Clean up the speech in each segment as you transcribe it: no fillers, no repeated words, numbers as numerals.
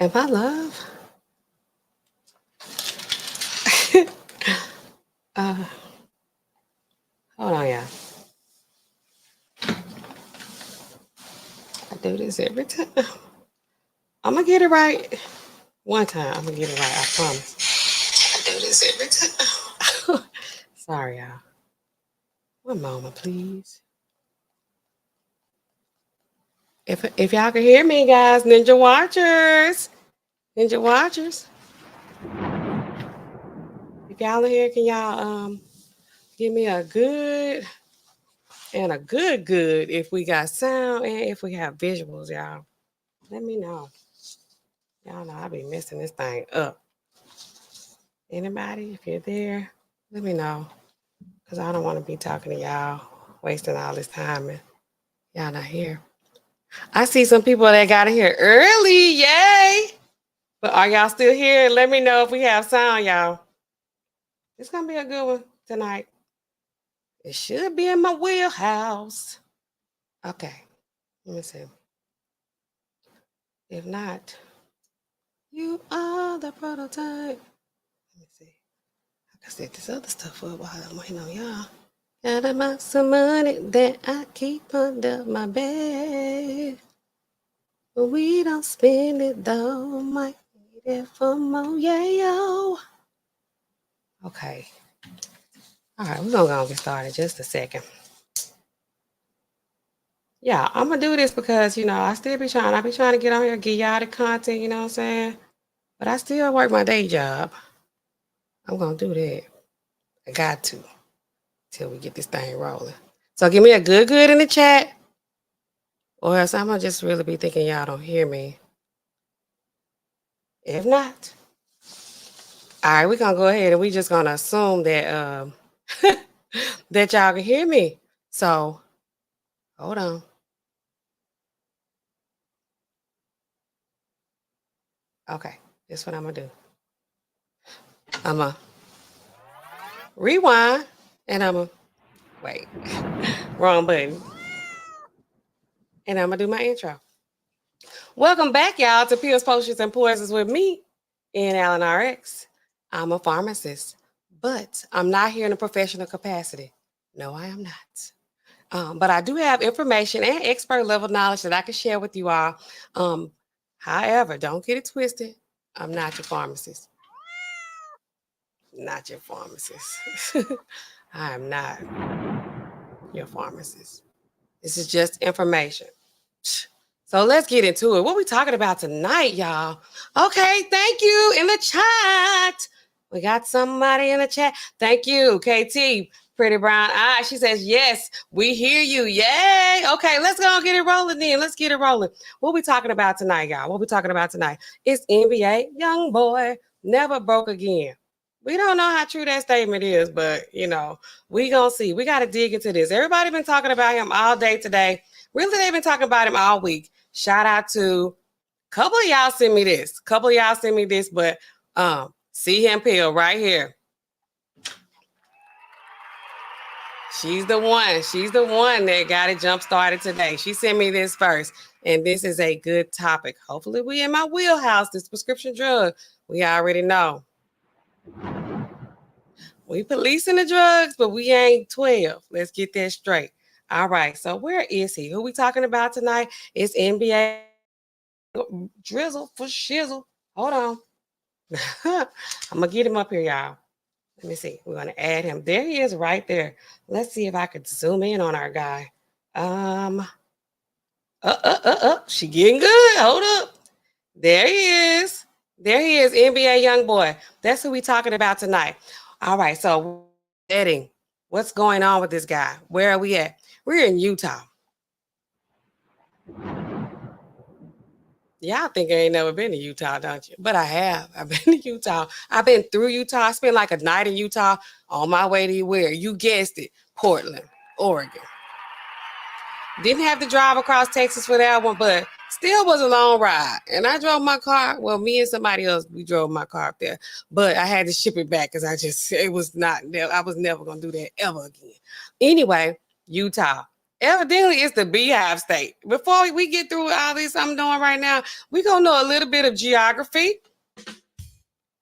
Am I love? Hold on, y'all. I do this every time. I'm gonna get it right. One time, I'm gonna get it right. I promise. I do this every time. Sorry, y'all. One moment, please. If y'all can hear me, guys, Ninja Watchers. If y'all are here, can y'all give me a good and a good if we got sound and if we have visuals, y'all. Let me know. Y'all know I be messing this thing up. Anybody, if you're there, let me know. Because I don't want to be talking to y'all, wasting all this time and y'all not here. I see some people that got in here early. Yay! But are y'all still here? Let me know if we have sound, y'all. It's going to be a good one tonight. It should be in my wheelhouse. Okay. Let me see. If not, you are the prototype. Let me see. I can set this other stuff up while I'm waiting on y'all. Got about some money that I keep under my bed. But we don't spend it though. Might need it for more. Yeah, yo. Okay. All right, we're going to go and get started just a second. Yeah, I'm going to do this because, you know, I be trying to get on here, get y'all the content, you know what I'm saying? But I still work my day job. I'm going to do that. I got to till we get this thing rolling. So give me a good in the chat, or else I'm going to just really be thinking y'all don't hear me. If not, all right, we're going to go ahead and we just going to assume that that y'all can hear me. So, hold on. Okay, that's what I'm going to do. I'm going to rewind, and I'm going to, wait, wrong button. And I'm going to do my intro. Welcome back, y'all, to Pills, Potions, and Poisons with me, NAllenRx. I'm a pharmacist, but I'm not here in a professional capacity. No, I am not. But I do have information and expert level knowledge that I can share with you all. However, don't get it twisted. I'm not your pharmacist. Not your pharmacist. I am not your pharmacist. This is just information. So let's get into it. What we talking about tonight, y'all? Okay, thank you in the chat. We got somebody in the chat. Thank you, KT, Pretty Brown Eye. She says, yes, we hear you. Yay. Okay, let's go and get it rolling then. Let's get it rolling. What we talking about tonight, y'all? What we talking about tonight? It's NBA YoungBoy, never broke again. We don't know how true that statement is, but, you know, we gonna see. We got to dig into this. Everybody been talking about him all day today. Really, they've been talking about him all week. Shout out to a couple of y'all send me this. But see him pill right here. She's the one that got it jump started today. She sent me this first, and this is a good topic. Hopefully we in my wheelhouse, this prescription drug. We already know. We policing the drugs, but we ain't 12. Let's get that straight. All right, so where is he? Who we talking about tonight? It's NBA Drizzle for shizzle. Hold on. I'm going to get him up here, y'all. Let me see. We're going to add him. There he is right there. Let's see if I could zoom in on our guy. She getting good. Hold up. There he is. NBA YoungBoy. That's who we talking about tonight. All right, so setting. What's going on with this guy? Where are we at? We're in Utah. Y'all think I ain't never been to Utah, don't you? But I have. I've been to Utah. I've been through Utah. I spent like a night in Utah on my way to where? You guessed it, Portland, Oregon. Didn't have to drive across Texas for that one, but still was a long ride. And I drove my car. Well, me and somebody else, we drove my car up there. But I had to ship it back because I was never going to do that ever again. Anyway, Utah. Evidently, it's the beehive state. Before we get through all this I'm doing right now, we're going to know a little bit of geography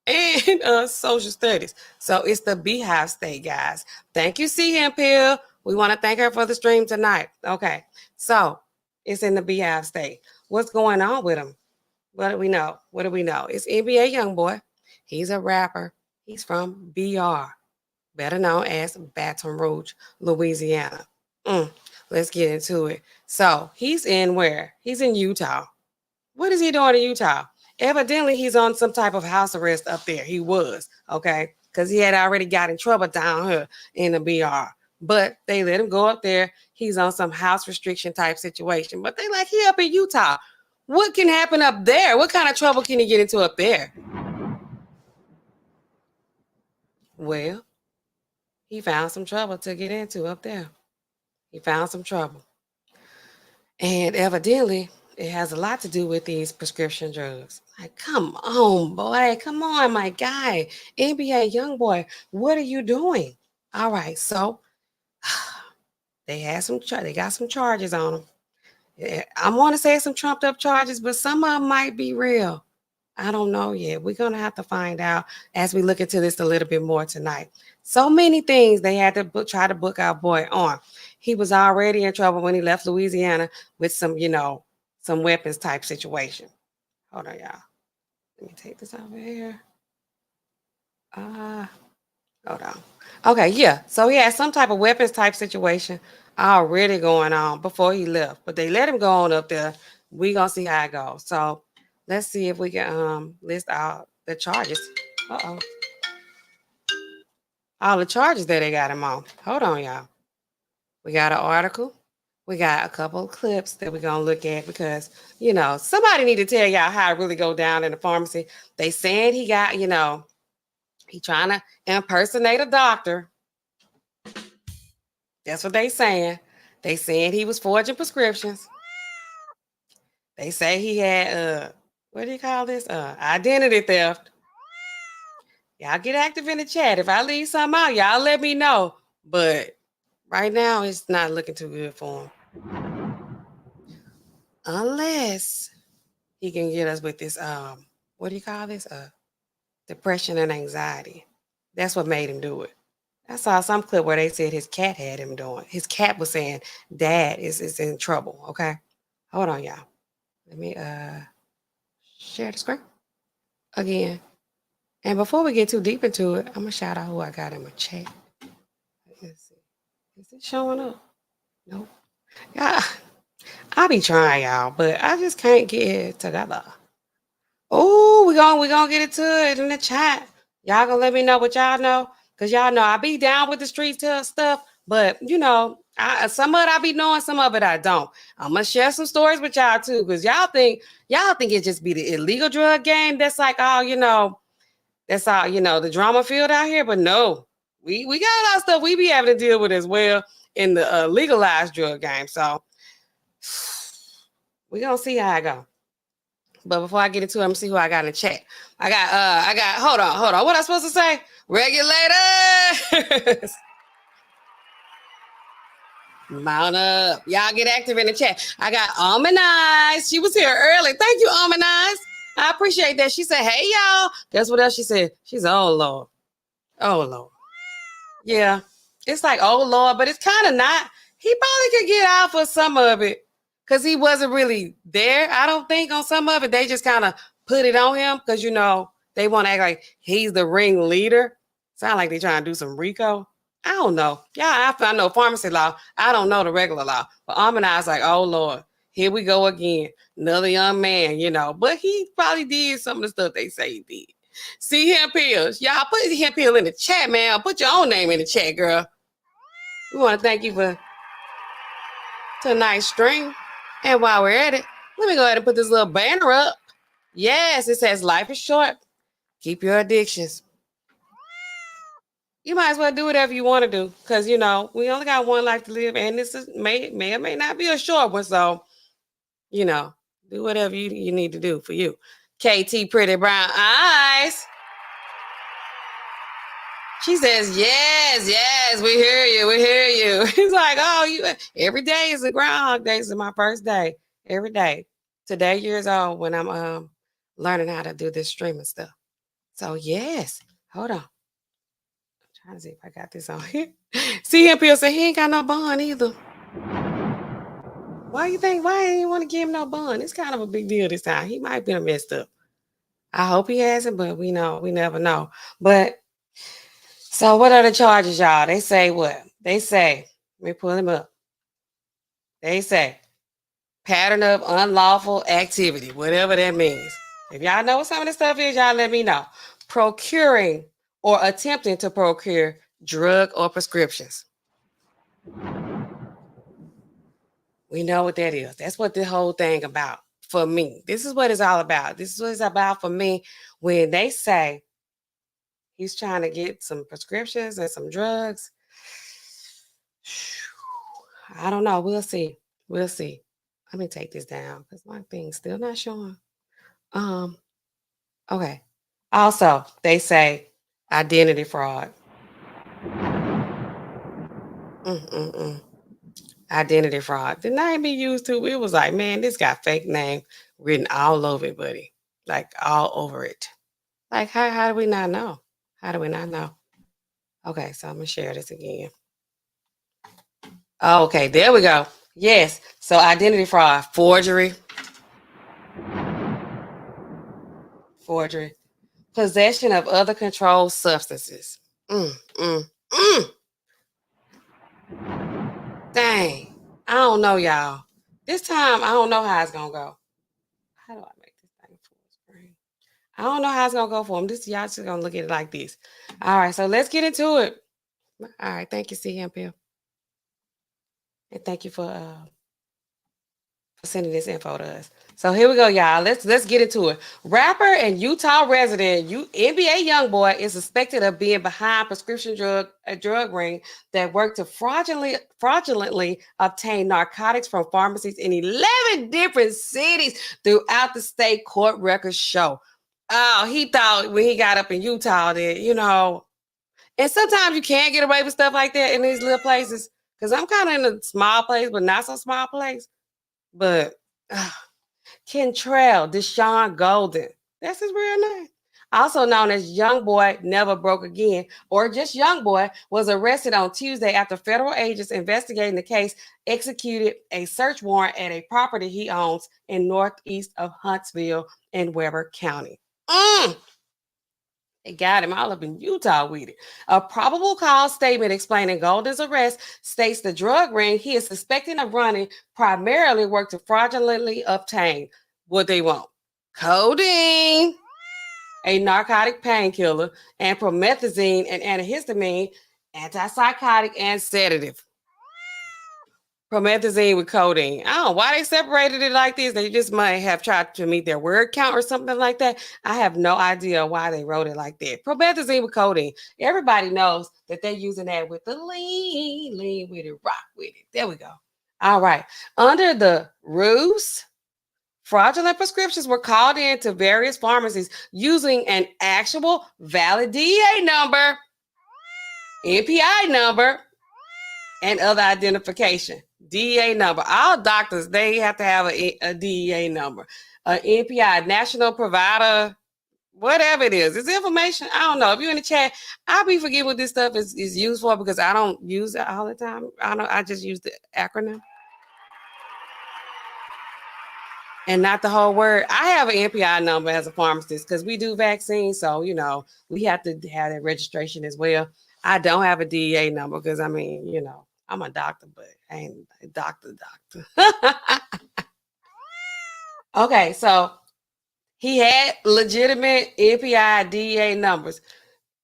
and social studies. So it's the beehive state, guys. Thank you, C. Pill. We want to thank her for the stream tonight. Okay, so it's in the beehive state. What's going on with him? What do we know? What do we know? It's NBA YoungBoy. He's a rapper. He's from BR, better known as Baton Rouge, Louisiana. Let's get into it. So he's in where? He's in Utah. What is he doing in Utah? Evidently, he's on some type of house arrest up there. He was, okay? Because he had already got in trouble down here in the BR. But they let him go up there. He's on some house restriction type situation. But they like, he up in Utah. What can happen up there? What kind of trouble can he get into up there? Well, he found some trouble to get into up there. He found some trouble. And evidently, it has a lot to do with these prescription drugs. Like, come on, boy. Come on, my guy. NBA YoungBoy, what are you doing? All right, so they got some charges on them. I want to say some trumped up charges, but some of them might be real. I don't know yet. We're going to have to find out as we look into this a little bit more tonight. So many things they had to try to book our boy on. He was already in trouble when he left Louisiana with some, some weapons type situation. Hold on, y'all. Let me take this over here. Hold on. Okay, yeah. So he had some type of weapons type situation already going on before he left. But they let him go on up there. We're going to see how it goes. So let's see if we can list out the charges. All the charges that they got him on. Hold on, y'all. We got an article. We got a couple of clips that we're going to look at because, somebody need to tell y'all how it really go down in the pharmacy. They saying he got, he trying to impersonate a doctor. That's what they saying. They saying he was forging prescriptions. They say he had, what do you call this? Identity theft. Y'all get active in the chat. If I leave something out, y'all let me know. But right now, it's not looking too good for him. Unless he can get us with this, what do you call this? Depression and anxiety. That's what made him do it. I saw some clip where they said his cat had him doing. His cat was saying, Dad is in trouble. Okay. Hold on, y'all. Let me share the screen again. And before we get too deep into it, I'm gonna shout out who I got in my chat. Let's see. Is it showing up? Nope. Yeah. I be trying, y'all, but I just can't get it together. Oh, we gonna get into it in the chat. Y'all gonna let me know what y'all know, cause y'all know I be down with the street stuff, but some of it I be knowing, some of it I don't. I'm gonna share some stories with y'all too, cause y'all think it just be the illegal drug game. That's like all that's all the drama field out here, but no, we got a lot of stuff we be having to deal with as well in the legalized drug game. So we gonna see how I go. But before I get into it, I'm gonna see who I got in the chat. I got hold on. What I supposed to say? Regulators. Mount up. Y'all get active in the chat. I got Almond. She was here early. Thank you, Almond. I appreciate that. She said, hey, y'all. Guess what else she said? She's oh, Lord. Oh, Lord. Yeah. It's like, oh, Lord, but it's kind of not. He probably could get out for some of it because he wasn't really there, I don't think, on some of it. They just kind of put it on him because, they want to act like he's the ringleader. Sound like they trying to do some RICO. I don't know. Yeah, I know pharmacy law. I don't know the regular law. But I's like, oh, Lord, here we go again. Another young man, But he probably did some of the stuff they say he did. See him pills. Y'all put him pill in the chat, man. Put your own name in the chat, girl. We want to thank you for tonight's stream. And while we're at it, let me go ahead and put this little banner up. Yes, it says life is short. Keep your addictions. You might as well do whatever you want to do because, we only got one life to live and this may or may not be a short one. So, do whatever you need to do for you. KT Pretty Brown Eyes. She says, yes, yes, we hear you, we hear you. It's like, oh, every day is a Groundhog Day. This is my first day, every day. Today, years old, when I'm learning how to do this streaming stuff. So yes, hold on. I'm trying to see if I got this on here. See him, Bill said he ain't got no bond either. Why you think? Why ain't you want to give him no bond? It's kind of a big deal this time. He might be messed up. I hope he hasn't, but we never know. But so what are the charges, y'all? They say what? They say, let me pull them up. They say pattern of unlawful activity, whatever that means. If y'all know what some of this stuff is, y'all let me know. Procuring or attempting to procure drug or prescriptions. We know what that is. That's what the whole thing about for me. This is what it's all about. This is what it's about for me when they say he's trying to get some prescriptions and some drugs. I don't know. We'll see. We'll see. Let me take this down because my thing's still not showing. Okay. Also, they say identity fraud. Identity fraud. The name be used to, it was like, man, this got fake name written all over it, buddy. Like all over it. Like, how do we not know? How do we not know? Okay, so I'm gonna share this again. Oh, okay, there we go. Yes. So identity fraud, forgery. Forgery. Possession of other controlled substances. Dang. I don't know, y'all. This time, I don't know how it's gonna go. How do I make this thing full screen? I don't know how it's gonna go for them. This y'all just gonna look at it like this. All right, so let's get into it. All right, thank you, CMP. And thank you for sending this info to us. So here we go, y'all. Let's get into it. Rapper and Utah resident NBA YoungBoy is suspected of being behind prescription drug ring that worked to fraudulently obtain narcotics from pharmacies in 11 different cities throughout the state, court records show. Oh, he thought when he got up in Utah that, and sometimes you can't get away with stuff like that in these little places. Because I'm kind of in a small place, but not so small place. But Kentrell Deshaun Golden, that's his real name, also known as YoungBoy Never Broke Again, or just YoungBoy, was arrested on Tuesday after federal agents investigating the case executed a search warrant at a property he owns in northeast of Huntsville in Weber County. They got him all up in Utah with it. A probable cause statement explaining Golden's arrest states the drug ring he is suspected of running primarily worked to fraudulently obtain what they want: codeine, a narcotic painkiller, and promethazine, an antihistamine, antipsychotic, and sedative. Promethazine with codeine. I don't know why they separated it like this. They just might have tried to meet their word count or something like that. I have no idea why they wrote it like that. Promethazine with codeine. Everybody knows that they're using that with the lean with it, rock with it. There we go. All right. Under the ruse, fraudulent prescriptions were called in to various pharmacies using an actual valid DEA number, NPI number, and other identification. DEA number. All doctors, they have to have a DEA number. NPI, National Provider, whatever it is. It's information. I don't know. If you're in the chat, I'll be forgetting what this stuff is used for because I don't use it all the time. I just use the acronym and not the whole word. I have an NPI number as a pharmacist because we do vaccines. So, we have to have that registration as well. I don't have a DEA number because, I'm a doctor, but I ain't a doctor. Okay, so he had legitimate NPI DEA numbers.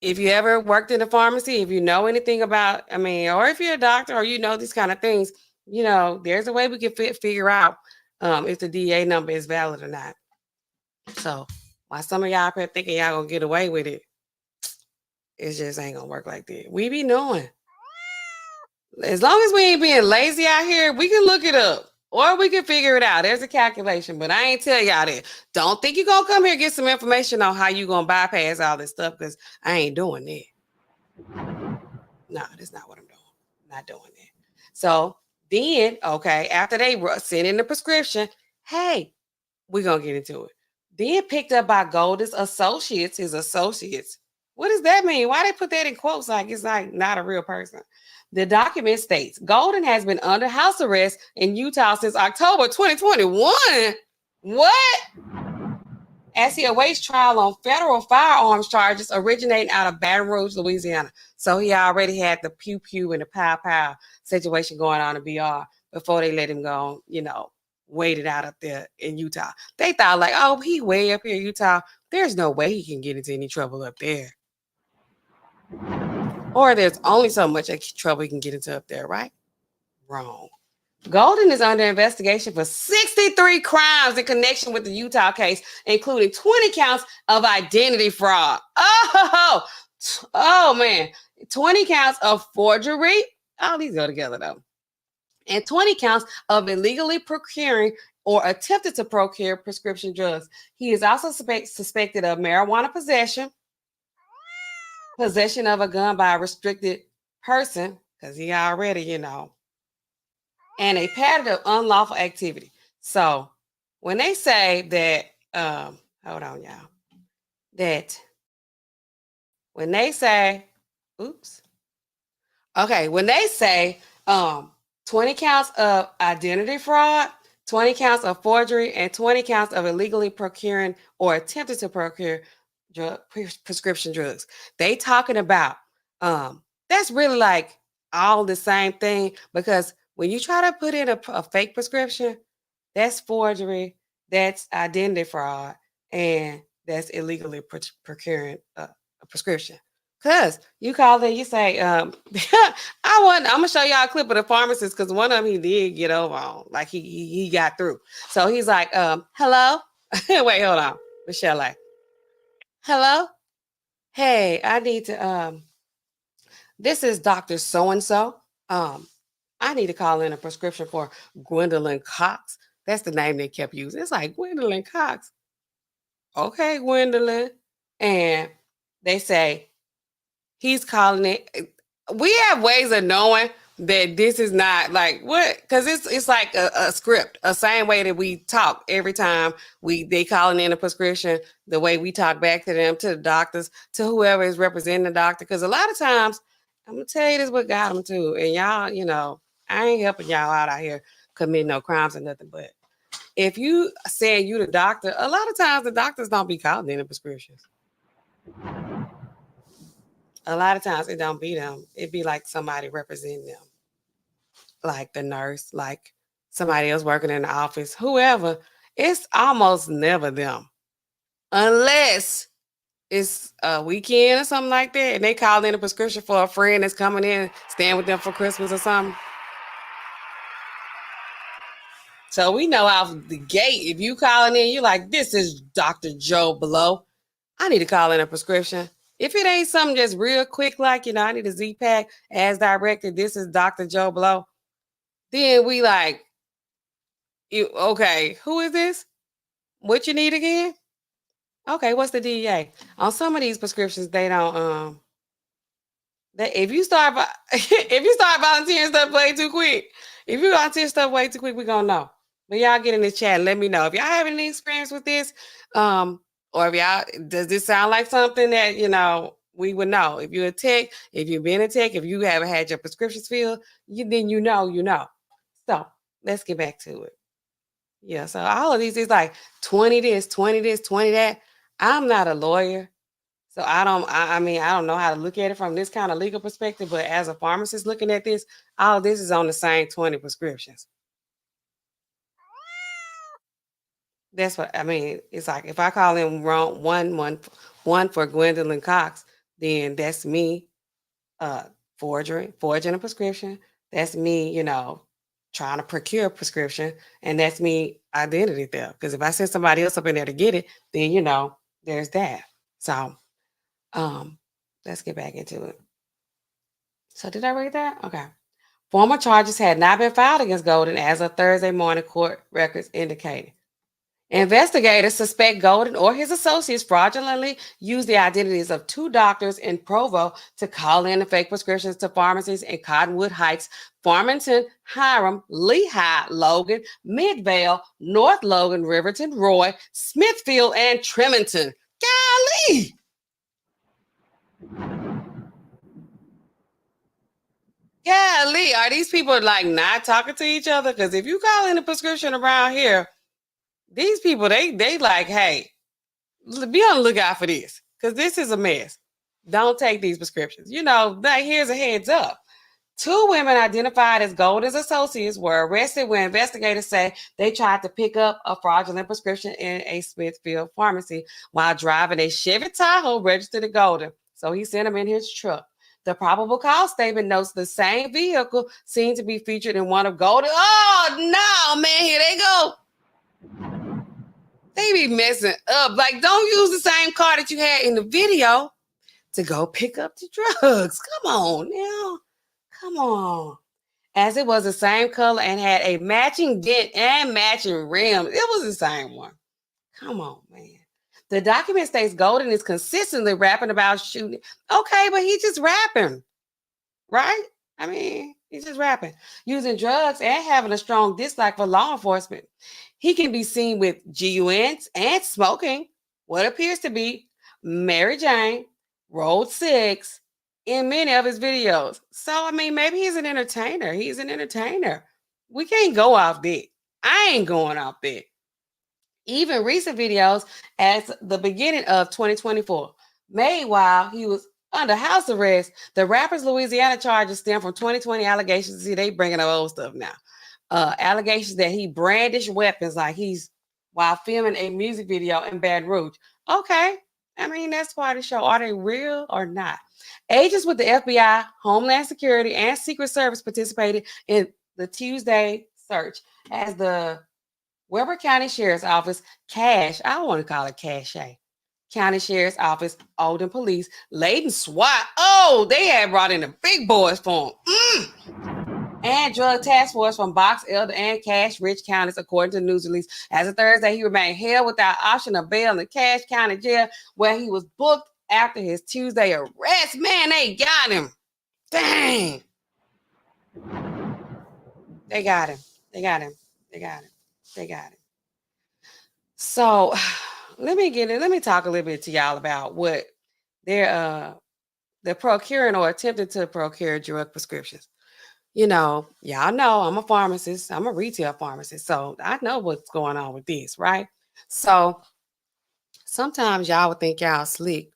If you ever worked in a pharmacy, if you know anything about, or if you're a doctor or these kind of things, there's a way we can figure out if the DEA number is valid or not. So why some of y'all up here thinking y'all gonna get away with it, it just ain't gonna work like that. We be knowing. As long as we ain't being lazy out here, we can look it up or we can figure it out. There's a calculation, but I ain't tell y'all that. Don't think you're going to come here and get some information on how you going to bypass all this stuff because I ain't doing that. No, that's not what I'm doing. I'm not doing that. So then, okay, after they sent in the prescription, hey, we're gonna get into it. Then picked up by Golden's associates, his associates. What does that mean? Why they put that in quotes like it's like not a real person? The document states Golden has been under house arrest in Utah since October 2021. What? As he awaits trial on federal firearms charges originating out of Baton Rouge, Louisiana. So he already had the pew pew and the pow pow situation going on in BR before they let him go, waited out up there in Utah. They thought like, oh, he way up here in Utah. There's no way he can get into any trouble up there. Or there's only so much trouble he can get into up there, right? Wrong. Golden is under investigation for 63 crimes in connection with the Utah case, including 20 counts of identity fraud. Oh man, 20 counts of forgery. All these go together though. And 20 counts of illegally procuring or attempted to procure prescription drugs. He is also suspected of marijuana possession, possession of a gun by a restricted person, because he already, and a pattern of unlawful activity. So when they say that, hold on, y'all, that when they say, when they say 20 counts of identity fraud, 20 counts of forgery, and 20 counts of illegally procuring or attempted to procure prescription drugs, they talking about that's really like all the same thing, because when you try to put in a fake prescription, that's forgery, that's identity fraud, and that's illegally procuring a prescription. Cause you call it, you say, I'm gonna show y'all a clip of the pharmacist, because one of them he did get over on, like he got through. So he's like, hello, wait, hold on, Michelle, like, hello, hey, I need to this is Dr. So-and-so. I need to call in a prescription for Gwendolyn Cox. That's the name they kept using. It's like Gwendolyn Cox. Okay, Gwendolyn. And they say he's calling it. We have ways of knowing that this is not like what, because it's like a script, a same way that we talk every time they calling in a prescription, the way we talk back to them, to the doctors, to whoever is representing the doctor. Because a lot of times, I'm gonna tell you this what got them too, and y'all, I ain't helping y'all out here committing no crimes or nothing, but if you say you the doctor, a lot of times the doctors don't be calling in the prescriptions. A lot of times it don't be them. It be like somebody representing them, like the nurse, like somebody else working in the office, whoever. It's almost never them, unless it's a weekend or something like that, and they call in a prescription for a friend that's coming in, staying with them for Christmas or something. So we know off the gate, if you calling in, you're like, this is Dr. Joe Blow. I need to call in a prescription. If it ain't something just real quick, like, I need a Z-Pack as directed, this is Dr. Joe Blow, then we like, okay, who is this? What you need again? Okay, what's the DEA? On some of these prescriptions, they don't, if you start volunteering stuff way too quick, if you volunteer stuff way too quick, we're gonna know. But y'all get in the chat and let me know if y'all have any experience with this, or if y'all, does this sound like something that we would know? If you're a tech, if you've been a tech, if you haven't had your prescriptions filled, then you know. So let's get back to it. Yeah, so all of these is like 20 this, 20 this, 20 that. I'm not a lawyer. So I don't know how to look at it from this kind of legal perspective, but as a pharmacist looking at this, all of this is on the same 20 prescriptions. That's what I mean. It's like if I call in wrong one for Gwendolyn Cox, then that's me forging a prescription. That's me, trying to procure a prescription, and that's me identity theft. Because if I send somebody else up in there to get it, then there's that. So let's get back into it. So did I read that? Okay. Former charges had not been filed against Golden as of Thursday morning, court records indicated. Investigators suspect Golden or his associates fraudulently used the identities of two doctors in Provo to call in the fake prescriptions to pharmacies in Cottonwood Heights, Farmington, Hiram, Lehigh, Logan, Midvale, North Logan, Riverton, Roy, Smithfield, and Tremonton. Golly! Golly, are these people like not talking to each other? Because if you call in a prescription around here, these people, they like, hey, be on the lookout for this because this is a mess. Don't take these prescriptions. Here's a heads up. Two women identified as Golden's associates were arrested when investigators say they tried to pick up a fraudulent prescription in a Smithfield pharmacy while driving a Chevy Tahoe registered to Golden. So he sent them in his truck. The probable cause statement notes the same vehicle seemed to be featured in one of Golden. Oh, no, man, here they go. They be messing up. Like, don't use the same car that you had in the video to go pick up the drugs. Come on now. Come on. As it was the same color and had a matching dent and matching rims. It was the same one. Come on, man. The document states Golden is consistently rapping about shooting. Okay, but he's just rapping, right? I mean, he's just rapping, using drugs and having a strong dislike for law enforcement. He can be seen with GUNs and smoking what appears to be Mary Jane, Road 6 in many of his videos. So, I mean, maybe he's an entertainer. He's an entertainer. We can't go off that. I ain't going off that. Even recent videos at the beginning of 2024, made while he was under house arrest. The rapper's Louisiana charges stem from 2020 allegations. See, they bringing up old stuff now. Allegations that he brandished weapons like he's while filming a music video in Baton Rouge. Okay, I mean, that's part of the show. Are they real or not? Agents with the FBI, Homeland Security, and Secret Service participated in the Tuesday search as the Weber County Sheriff's Office, I don't want to call it Cache. County Sheriff's Office, Oldham Police, Layton SWAT. Oh, they had brought in the big boys for him. And Drug Task Force from Box Elder and Cache Rich counties, according to the news release. As of Thursday, he remained held without option of bail in the Cache County Jail, where he was booked after his Tuesday arrest. Man, they got him. Dang. They got him. They got him. They got him. They got him. So let me talk a little bit to y'all about what they're procuring or attempting to procure drug prescriptions. Y'all know I'm a pharmacist, I'm a retail pharmacist, so I know what's going on with this, right? So sometimes y'all would think y'all slick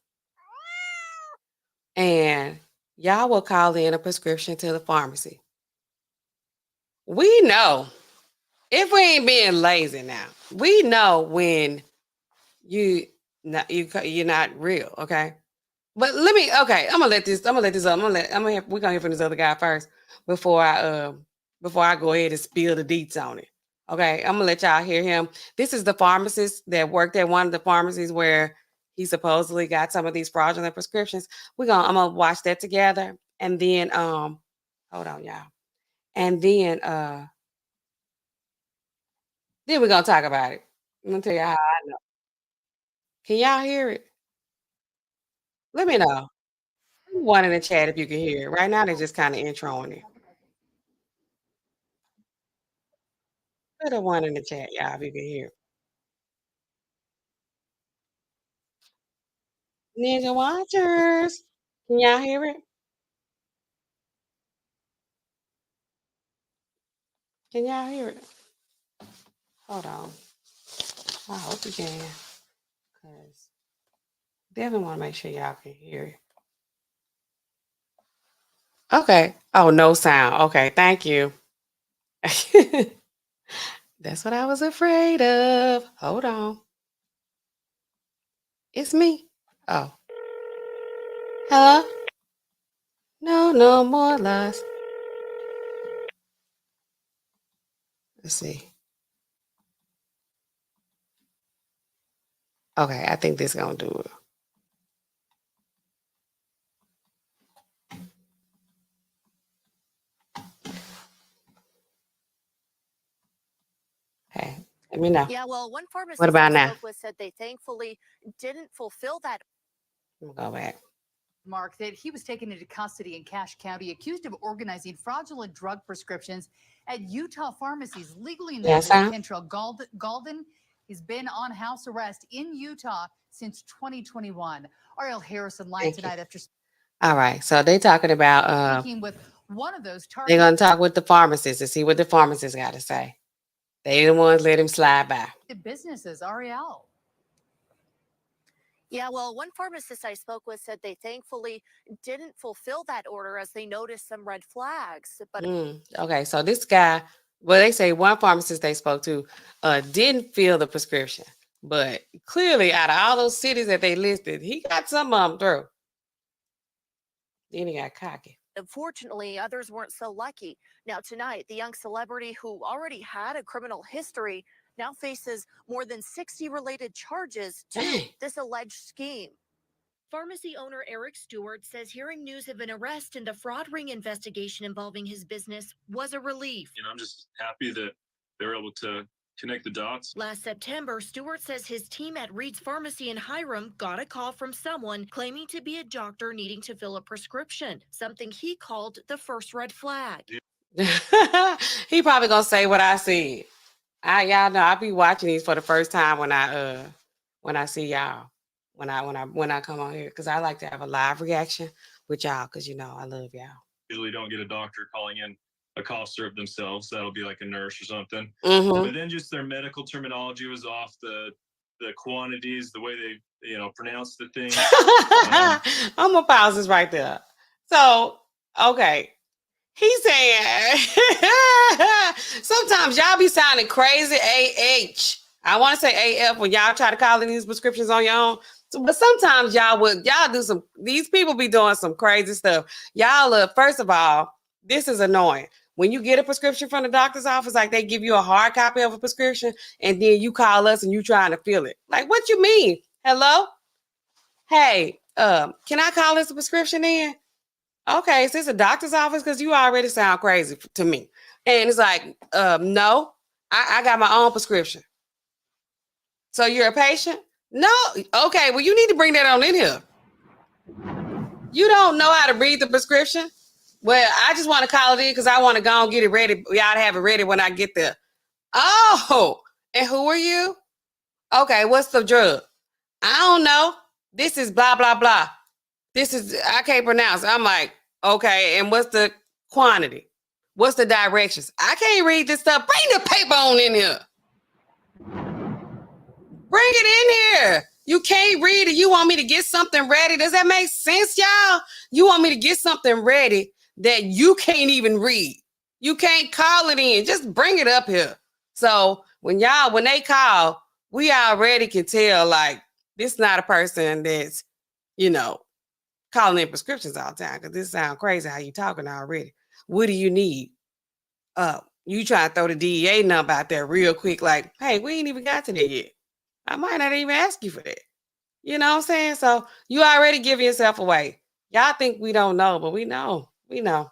and y'all will call in a prescription to the pharmacy. We know, if we ain't being lazy now, we know when you're not real, okay? But I'm gonna let this up. We're gonna hear from this other guy first before I go ahead and spill the deets on it. Okay, I'm gonna let y'all hear him. This is the pharmacist that worked at one of the pharmacies where he supposedly got some of these fraudulent prescriptions. I'm gonna watch that together, and then hold on, y'all. And then we're gonna talk about it. I'm gonna tell you how I know. Can y'all hear it? Let me know. One in the chat if you can hear it. Right now, they're just kind of introing it. Put a one in the chat, y'all, if you can hear. Ninja Watchers. Can y'all hear it? Can y'all hear it? Hold on. I hope you can. Because definitely want to make sure y'all can hear it. Okay. Oh, no sound. Okay. Thank you. That's what I was afraid of. Hold on. It's me. Oh. Hello? No, no more lies. Let's see. Okay, I think this is gonna do it. Okay, Let me know. Yeah, well, one pharmacist What about I now? spoke with said they thankfully didn't fulfill that. Let me go back. Mark, that he was taken into custody in Cache County, accused of organizing fraudulent drug prescriptions at Utah pharmacies, legally known as Kentrell Galden. He's been on house arrest in Utah since 2021. Ariel Harrison live tonight after All right, so they talking about speaking with one of those targets. They're gonna talk with the pharmacist to see what the pharmacist got to say. They the ones let him slide by. The businesses, Ariel. Yeah, well, one pharmacist I spoke with said they thankfully didn't fulfill that order as they noticed some red flags. But okay, so this guy, well, they say one pharmacist they spoke to didn't fill the prescription, but clearly out of all those cities that they listed, he got some of them through. Then he got cocky. Unfortunately, others weren't so lucky. Now, tonight, the young celebrity who already had a criminal history now faces more than 60 related charges to this alleged scheme. Pharmacy owner Eric Stewart says hearing news of an arrest in the fraud ring investigation involving his business was a relief. I'm just happy that they were able to connect the dots. Last September, Stewart says his team at Reed's Pharmacy in Hiram got a call from someone claiming to be a doctor needing to fill a prescription, something he called the first red flag. He probably gonna say what I said. Y'all know I be watching these for the first time when I see y'all when I come on here because I like to have a live reaction with y'all because I love y'all. Usually don't get a doctor calling in a cough syrup themselves. That'll be like a nurse or something. Mm-hmm. But then just their medical terminology was off. The quantities, the way they pronounce the thing. I'm gonna pause this right there. So okay. He's saying sometimes y'all be sounding crazy. AH. I want to say AF when y'all try to call in these prescriptions on your own. But sometimes y'all do some, these people be doing some crazy stuff. Y'all, first of all, this is annoying. When you get a prescription from the doctor's office, like they give you a hard copy of a prescription and then you call us and you trying to fill it. Like, what you mean? Hello? Hey, can I call this a prescription in? Okay, is this a doctor's office? Because you already sound crazy to me. And it's like, no, I got my own prescription. So you're a patient? No. Okay, well, you need to bring that on in here. You don't know how to read the prescription? Well, I just want to call it in because I want to go and get it ready. Y'all to have it ready when I get there. Oh, and who are you? Okay, what's the drug? I don't know. This is blah, blah, blah. This is, I can't pronounce. I'm like, okay, and what's the quantity? What's the directions? I can't read this stuff. Bring the paper on in here. Bring it in here. You can't read it. You want me to get something ready? Does that make sense, y'all? You want me to get something ready that you can't even read. You can't call it in. Just bring it up here. So when they call, we already can tell, like, this is not a person that's, calling in prescriptions all the time, because this sounds crazy how you talking already. What do you need? You trying to throw the DEA number out there real quick, like, hey, we ain't even got to that yet. I might not even ask you for that. You know what I'm saying? So you already give yourself away. Y'all think we don't know, but we know. We know.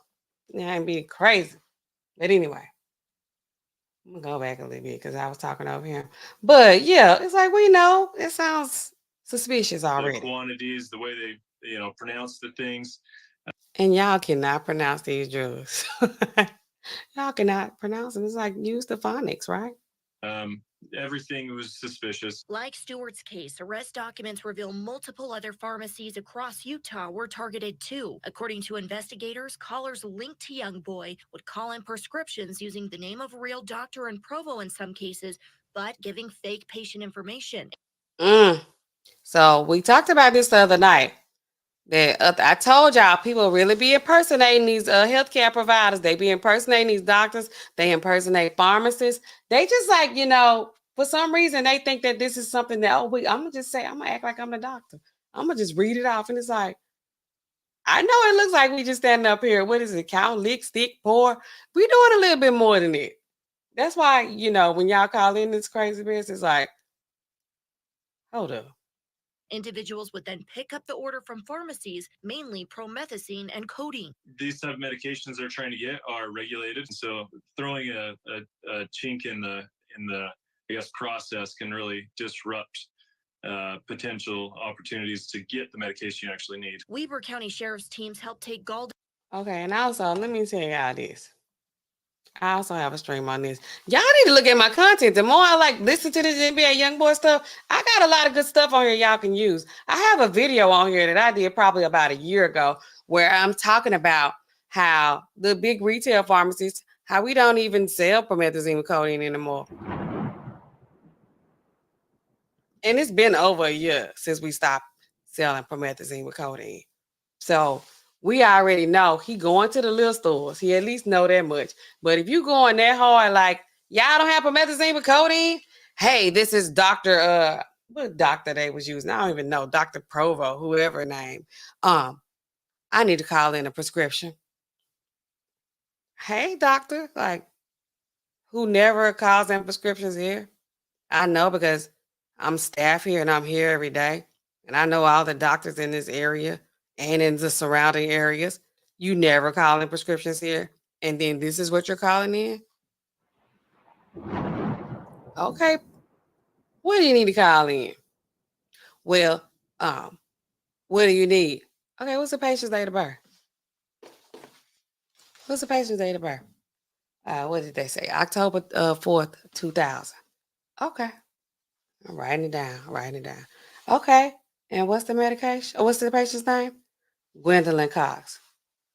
It ain't being crazy. But anyway, I'm going to go back a little bit because I was talking over him. But yeah, it's like, we know. It sounds suspicious already. The quantities, the way they pronounce the things. And y'all cannot pronounce these drugs. Y'all cannot pronounce them. It's like, use the phonics, right? Everything was suspicious. Like Stewart's case, arrest documents reveal multiple other pharmacies across Utah were targeted too. According to investigators, callers linked to YoungBoy would call in prescriptions using the name of a real doctor in Provo in some cases, but giving fake patient information. So we talked about this the other night. That I told y'all, people really be impersonating these healthcare providers. They be impersonating these doctors. They impersonate pharmacists. They just like, for some reason, they think that this is something that, I'm going to just say, I'm going to act like I'm the doctor. I'm going to just read it off. And it's like, I know it looks like we just standing up here. What is it? Count, lick, stick, pour. We doing a little bit more than it. That's why, when y'all call in this crazy business, it's like, hold up. Individuals would then pick up the order from pharmacies, mainly promethazine and codeine. These type of medications they're trying to get are regulated. So throwing a chink in the process can really disrupt potential opportunities to get the medication you actually need. Weber County Sheriff's teams help take Gall. Okay, and also let me tell y'all this. I also have a stream on this. Y'all need to look at my content. The more I like listen to this NBA YoungBoy stuff, I got a lot of good stuff on here y'all can use. I have a video on here that I did probably about a year ago where I'm talking about how the big retail pharmacies, how we don't even sell promethazine with codeine anymore. And it's been over a year since we stopped selling promethazine with codeine. So we already know he going to the little stores. He at least know that much. But if you going that hard, like, y'all don't have promethazine with codeine? Hey, this is Dr. What doctor they was using? I don't even know. Dr. Provo, whoever her name. I need to call in a prescription. Hey, doctor, like, who never calls in prescriptions here? I know because I'm staff here and I'm here every day. And I know all the doctors in this area and in the surrounding areas. You never call in prescriptions here. And then this is what you're calling in? Okay. What do you need to call in? Well, what do you need? Okay, what's the patient's date of birth? What's the patient's date of birth? What did they say? October 4th, 2000. Okay. I'm writing it down. Okay. And what's the medication? What's the patient's name? Gwendolyn Cox.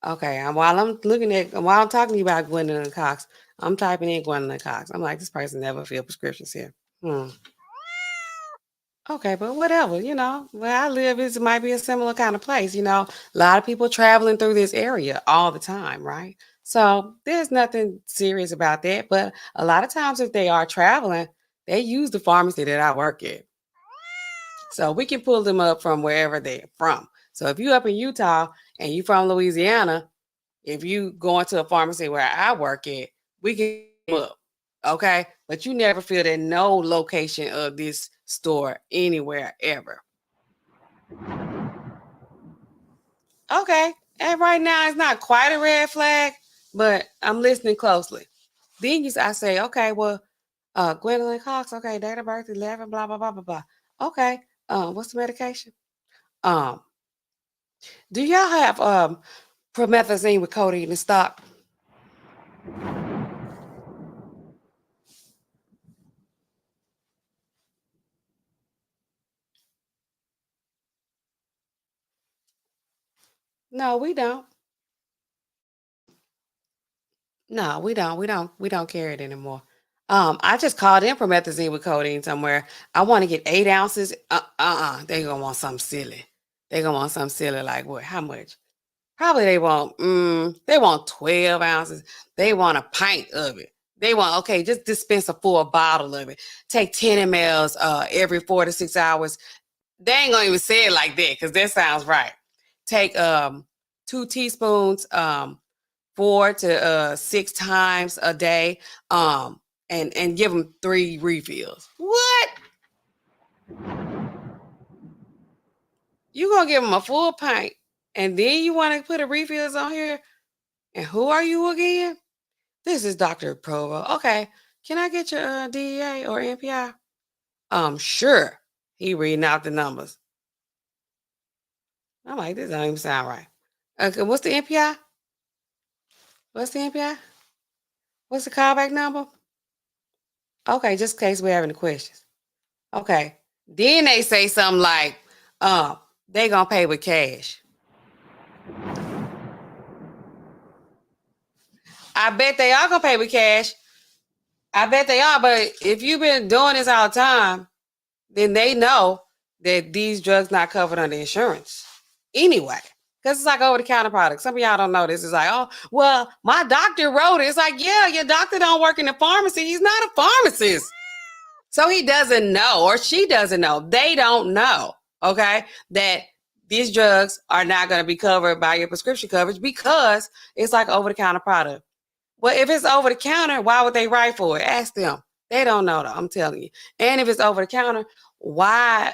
Okay. And while I'm talking to you about Gwendolyn Cox, I'm typing in Gwendolyn Cox. I'm like, this person never filled prescriptions here. Okay, but whatever, where I live it might be a similar kind of place. A lot of people traveling through this area all the time, right? So there's nothing serious about that. But a lot of times if they are traveling, they use the pharmacy that I work at. So we can pull them up from wherever they're from. So if you up in Utah and you from Louisiana, if you go into a pharmacy where I work at, we can pull them up. Okay, but you never feel that no location of this store anywhere ever. Okay, and right now it's not quite a red flag, but I'm listening closely. Then I say, okay, well, Gwendolyn Cox, okay, date of birth 11, blah blah blah blah blah. Okay, what's the medication? Do y'all have promethazine with codeine in stock? No, we don't. No, we don't. We don't carry it anymore. I just called in promethazine with codeine somewhere. I want to get 8 ounces. They gonna want something silly. They gonna want something silly like what? How much? Probably they want 12 ounces. They want a pint of it. They want, okay, just dispense a full bottle of it. Take 10 mLs every 4 to 6 hours. They ain't gonna even say it like that because that sounds right. Take 2 teaspoons 4 to 6 times a day and give them 3 refills. What? You gonna give them a full pint and then you want to put a refills on here? And who are you again? This is Dr. Provo. Okay, can I get your DEA or NPI? Sure. He reading out the numbers. I'm like, this don't even sound right. Okay, what's the NPI? What's the NPI? What's the callback number? Okay, just in case we have any questions. Okay. Then they say something like, they gonna pay with cash. I bet they are gonna pay with cash. I bet they are, but if you've been doing this all the time, then they know that these drugs not covered under insurance anyway. Because it's like over-the-counter products. Some of y'all don't know this. It's like, oh, well, my doctor wrote it. It's like, yeah, your doctor don't work in the pharmacy. He's not a pharmacist. So he doesn't know, or she doesn't know. They don't know, okay, that these drugs are not going to be covered by your prescription coverage because it's like over-the-counter product. Well, if it's over-the-counter, why would they write for it? Ask them. They don't know, though, I'm telling you. And if it's over-the-counter, why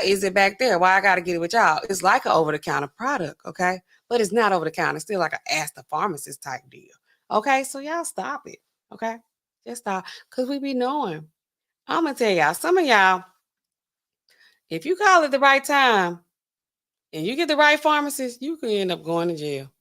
is it back there? Why I got to get it with y'all? It's like an over-the-counter product, okay? But it's not over-the-counter. It's still like an ask the pharmacist type deal, okay? So y'all stop it, okay? Just stop, because we be knowing. I'm gonna tell y'all, some of y'all, if you call at the right time and you get the right pharmacist, you can end up going to jail.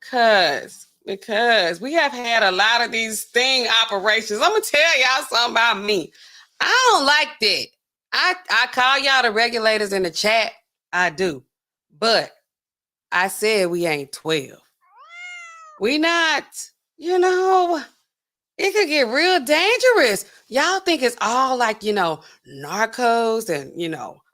Because we have had a lot of these sting operations. I'm gonna tell y'all something about me. I don't like that. I call y'all the regulators in the chat. I do. But I said we ain't 12. We not, it could get real dangerous. Y'all think it's all like, narcos and,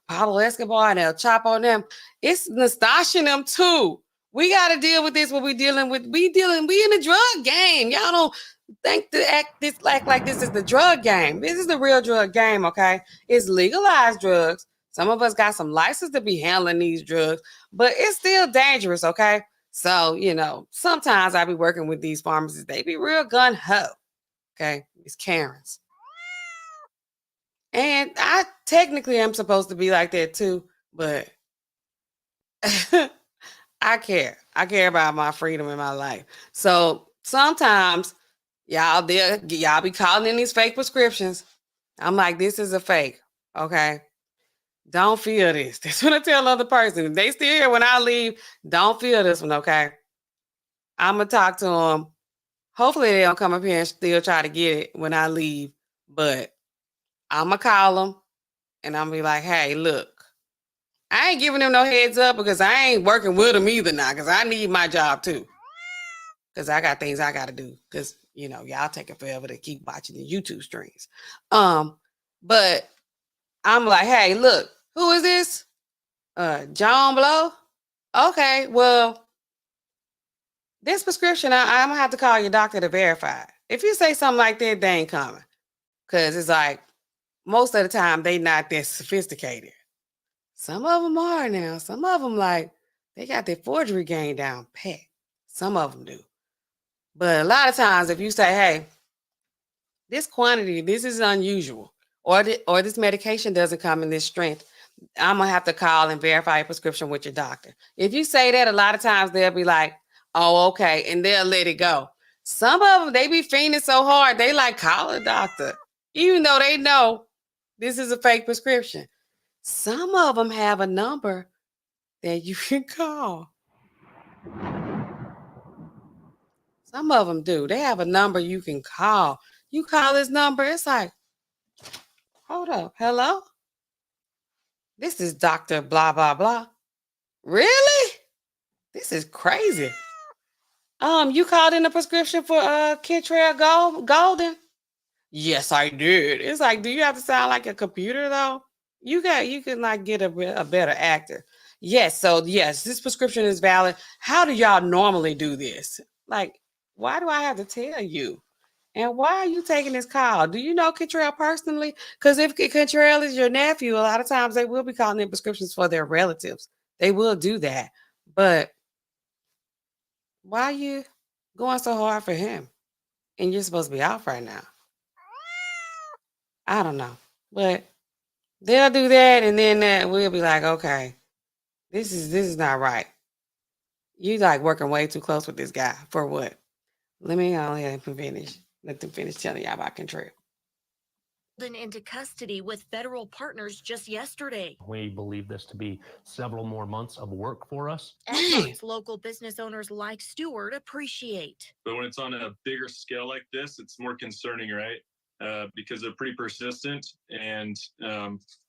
Pablo Escobar and El Chapo and them. It's Nastasha and them too. We got to deal with this when we dealing with, we in the drug game. Y'all don't think to act like this is the drug game. This is the real drug game, okay? It's legalized drugs. Some of us got some license to be handling these drugs, but it's still dangerous, okay? So, sometimes I be working with these pharmacists. They be real gun-ho. Okay, it's Karen's. And I technically am supposed to be like that too, but I care. I care about my freedom in my life. So sometimes y'all be calling in these fake prescriptions. I'm like, this is a fake. Okay. Don't feel this. That's what I tell the other person. If they still here when I leave, don't feel this one, okay? I'm going to talk to them. Hopefully they don't come up here and still try to get it when I leave, but I'm going to call them and I'm going to be like, hey, look, I ain't giving them no heads up because I ain't working with them either now because I need my job too. Because I got things I got to do because, y'all taking forever to keep watching the YouTube streams. But I'm like, hey, look, who is this? John Blow? Okay, well, this prescription, I'm going to have to call your doctor to verify. If you say something like that, they ain't coming. Because it's like, most of the time, they not that sophisticated. Some of them are now. Some of them, like, they got their forgery game down pat. Some of them do. But a lot of times, if you say, hey, this quantity, this is unusual, or this medication doesn't come in this strength, I'm going to have to call and verify your prescription with your doctor. If you say that, a lot of times they'll be like, oh, okay, and they'll let it go. Some of them, they be fiending so hard, they like, call a doctor, even though they know this is a fake prescription. Some of them have a number that you can call. Some of them do. They have a number you can call. You call this number, it's like, hold up, hello? This is Dr. Blah, blah, blah. Really? This is crazy. You called in a prescription for Kentrail Golden? Yes, I did. It's like, do you have to sound like a computer though? You can like get a better actor. Yes, so yes, this prescription is valid. How do y'all normally do this? Like, why do I have to tell you? And why are you taking this call? Do you know Kentrail personally? Because if Kentrail is your nephew, a lot of times they will be calling in prescriptions for their relatives. They will do that. But why are you going so hard for him? And you're supposed to be off right now. I don't know. But they'll do that, and then we'll be like, okay, this is not right. You like working way too close with this guy. For what? Let me go ahead and finish. Let them finish telling y'all about Kentrail. Into custody with federal partners just yesterday. We believe this to be several more months of work for us. Efforts local business owners like Stewart appreciate. But when it's on a bigger scale like this, it's more concerning, right? Because they're pretty persistent, and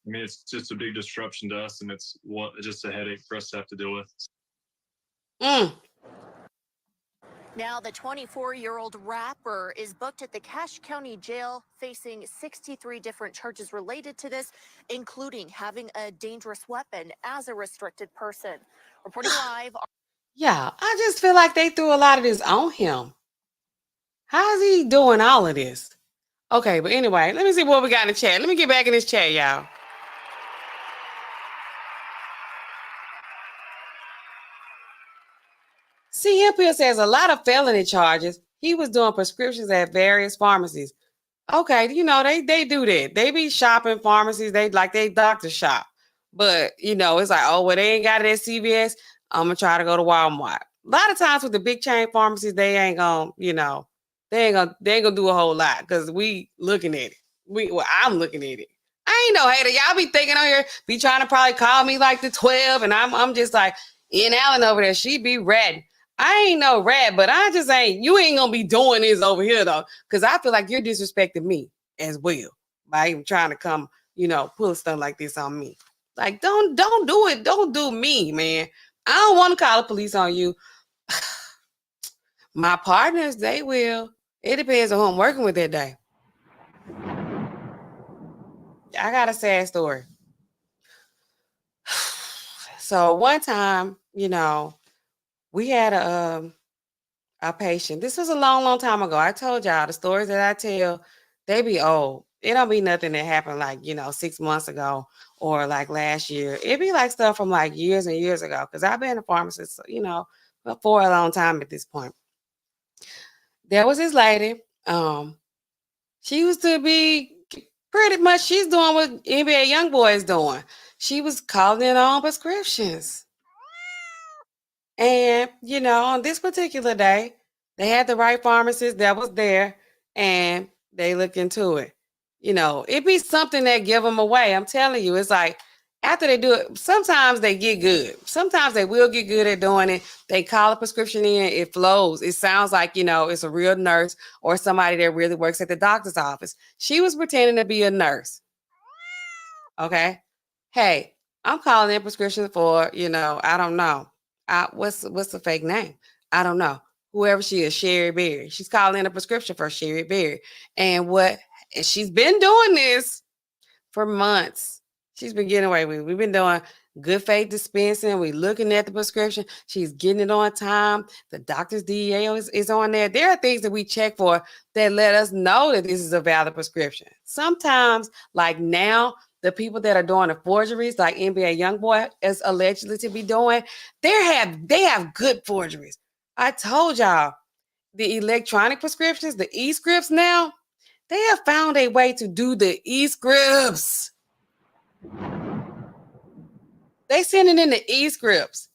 it's just a big disruption to us, and it's just a headache for us to have to deal with. Now, the 24-year-old rapper is booked at the Cache County Jail, facing 63 different charges related to this, including having a dangerous weapon as a restricted person. Reporting live. Yeah, I just feel like they threw a lot of this on him. How is he doing all of this? Okay, but anyway, let me see what we got in the chat. Let me get back in this chat, y'all. CM Hill says a lot of felony charges. He was doing prescriptions at various pharmacies. Okay, they do that. They be shopping pharmacies. They doctor shop. But, it's like, oh, well, they ain't got it at CVS. I'm going to try to go to Walmart. A lot of times with the big chain pharmacies, they ain't going to, they ain't gonna do a whole lot because we looking at it. I'm looking at it. I ain't no hater. Y'all be thinking on here, be trying to probably call me like the 12, and I'm just like, in Allen over there, she be ratting. I ain't no rat, but I just ain't, you ain't gonna be doing this over here though, because I feel like you're disrespecting me as well by even trying to come, pull stuff like this on me. Like, don't do it. Don't do me, man. I don't want to call the police on you. My partners, they will. It depends on who I'm working with that day. I got a sad story. So one time, we had a patient. This was a long, long time ago. I told y'all the stories that I tell, they be old. It don't be nothing that happened like, 6 months ago or like last year. It be like stuff from like years and years ago because I've been a pharmacist, for a long time at this point. There was this lady. She used to be pretty much, she's doing what NBA YoungBoy is doing. She was calling in on prescriptions. And, on this particular day, they had the right pharmacist that was there and they looked into it. It be something that give them away. I'm telling you, it's like after they do it, sometimes they get good. Sometimes they will get good at doing it. They call a prescription in, it flows. It sounds like, it's a real nurse or somebody that really works at the doctor's office. She was pretending to be a nurse. Okay. Hey, I'm calling in prescriptions for, I don't know. What's the fake name? I don't know. Whoever she is, Sherry Berry. She's calling in a prescription for Sherry Berry. And she's been doing this for months. She's been getting away with it. We've been doing good faith dispensing. We're looking at the prescription. She's getting it on time. The doctor's DEA is on there. There are things that we check for that let us know that this is a valid prescription. Sometimes, like now, the people that are doing the forgeries, like NBA YoungBoy is allegedly to be doing, they have good forgeries. I told y'all, the electronic prescriptions, the e-scripts now, they have found a way to do the e-scripts. They send it in the e-scripts.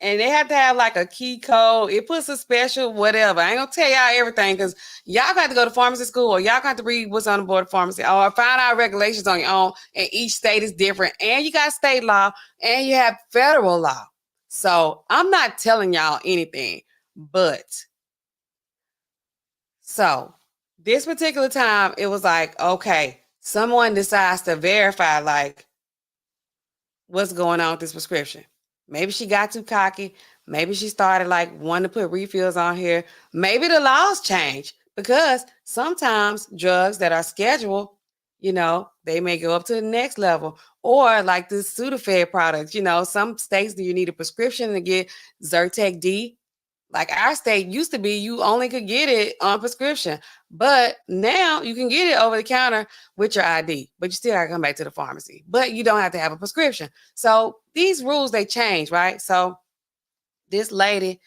And they have to have like a key code. It puts a special whatever. I ain't gonna tell y'all everything because y'all got to go to pharmacy school or y'all got to read what's on the board of pharmacy or find out regulations on your own. And each state is different. And you got state law and you have federal law. So I'm not telling y'all anything, but so this particular time, it was like, okay, someone decides to verify like what's going on with this prescription. Maybe she got too cocky. Maybe she started like wanting to put refills on here. Maybe the laws change because sometimes drugs that are scheduled, they may go up to the next level. Or like the Sudafed products, some states do you need a prescription to get Zyrtec D. Like our state used to be, you only could get it on prescription. But now you can get it over the counter with your ID. But you still got to come back to the pharmacy. But you don't have to have a prescription. So these rules, they change, right? So this lady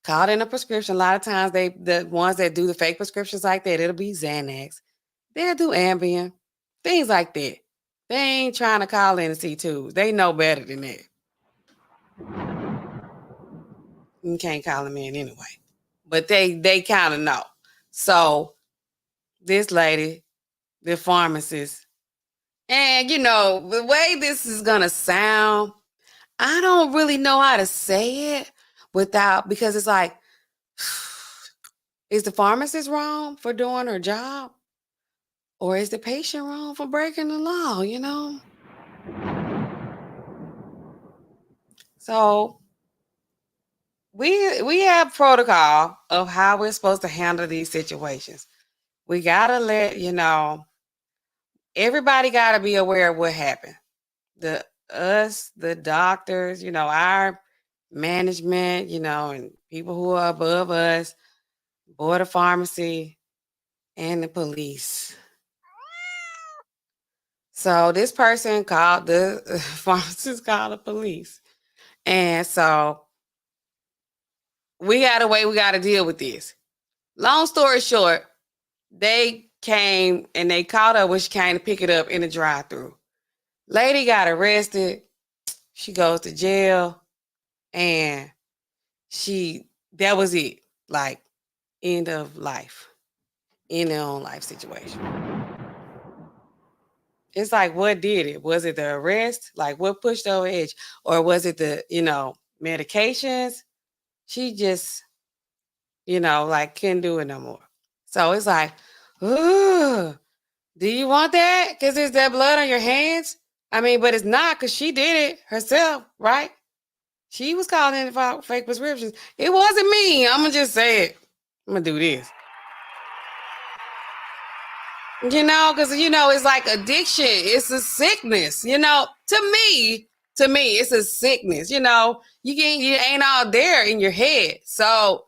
called in a prescription. A lot of times the ones that do the fake prescriptions like that, it'll be Xanax. They'll do Ambien. Things like that. They ain't trying to call in the C2s. They know better than that. You can't call them in anyway. But they kind of know. So this lady, the pharmacist, and the way this is gonna sound, I don't really know how to say it because it's like, is the pharmacist wrong for doing her job? Or is the patient wrong for breaking the law, So we have protocol of how we're supposed to handle these situations. We gotta let everybody gotta be aware of what happened. The doctors, our management, and people who are above us, board of pharmacy, and the police. So this person called the pharmacist, called the police. And so we got to deal with this. Long story short, they came and they called her when she came to pick it up in the drive-thru. Lady got arrested. She goes to jail. And that was it. Like, end of life in their own life situation. It's like, what did it? Was it the arrest? Like, what pushed over edge? Or was it the, medications? She just, like, couldn't do it no more. So it's like, ooh, do you want that? Because there's that blood on your hands? I mean, but it's not, because she did it herself, right? She was calling in for fake prescriptions. It wasn't me. I'm going to just say it. I'm going to do this. Because, it's like addiction. It's a sickness, to me, it's a sickness, you ain't all there in your head. So,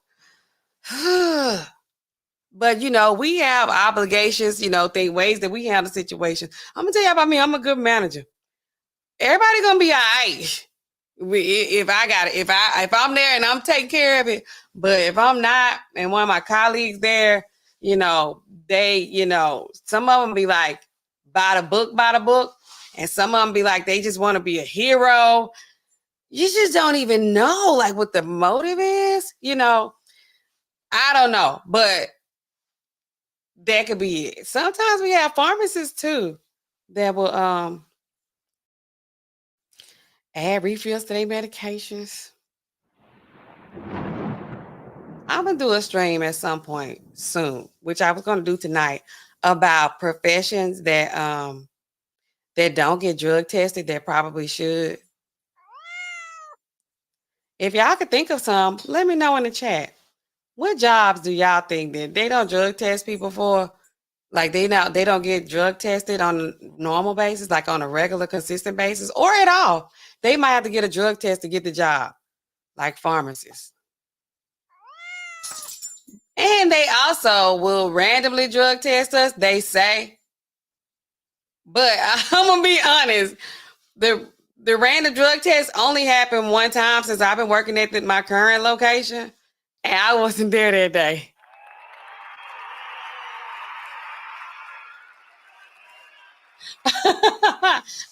but, we have obligations, think ways that we handle situations. I'm going to tell you about me. I'm a good manager. Everybody going to be all right. If I got it, if I'm there and I'm taking care of it, but if I'm not, and one of my colleagues there, they, some of them be like, by the book, and some of them be like, they just want to be a hero. You just don't even know, like, what the motive is, I don't know, but that could be it. Sometimes we have pharmacists too that will add refills to their medications. I'm going to do a stream at some point soon, which I was going to do tonight, about professions that don't get drug tested that probably should. If y'all could think of some, let me know in the chat. What jobs do y'all think that they don't drug test people for? Like they don't get drug tested on a normal basis, like on a regular, consistent basis, or at all. They might have to get a drug test to get the job, like pharmacists. And they also will randomly drug test us, they say. But I'm going to be honest, the random drug test only happened one time since I've been working at my current location, and I wasn't there that day.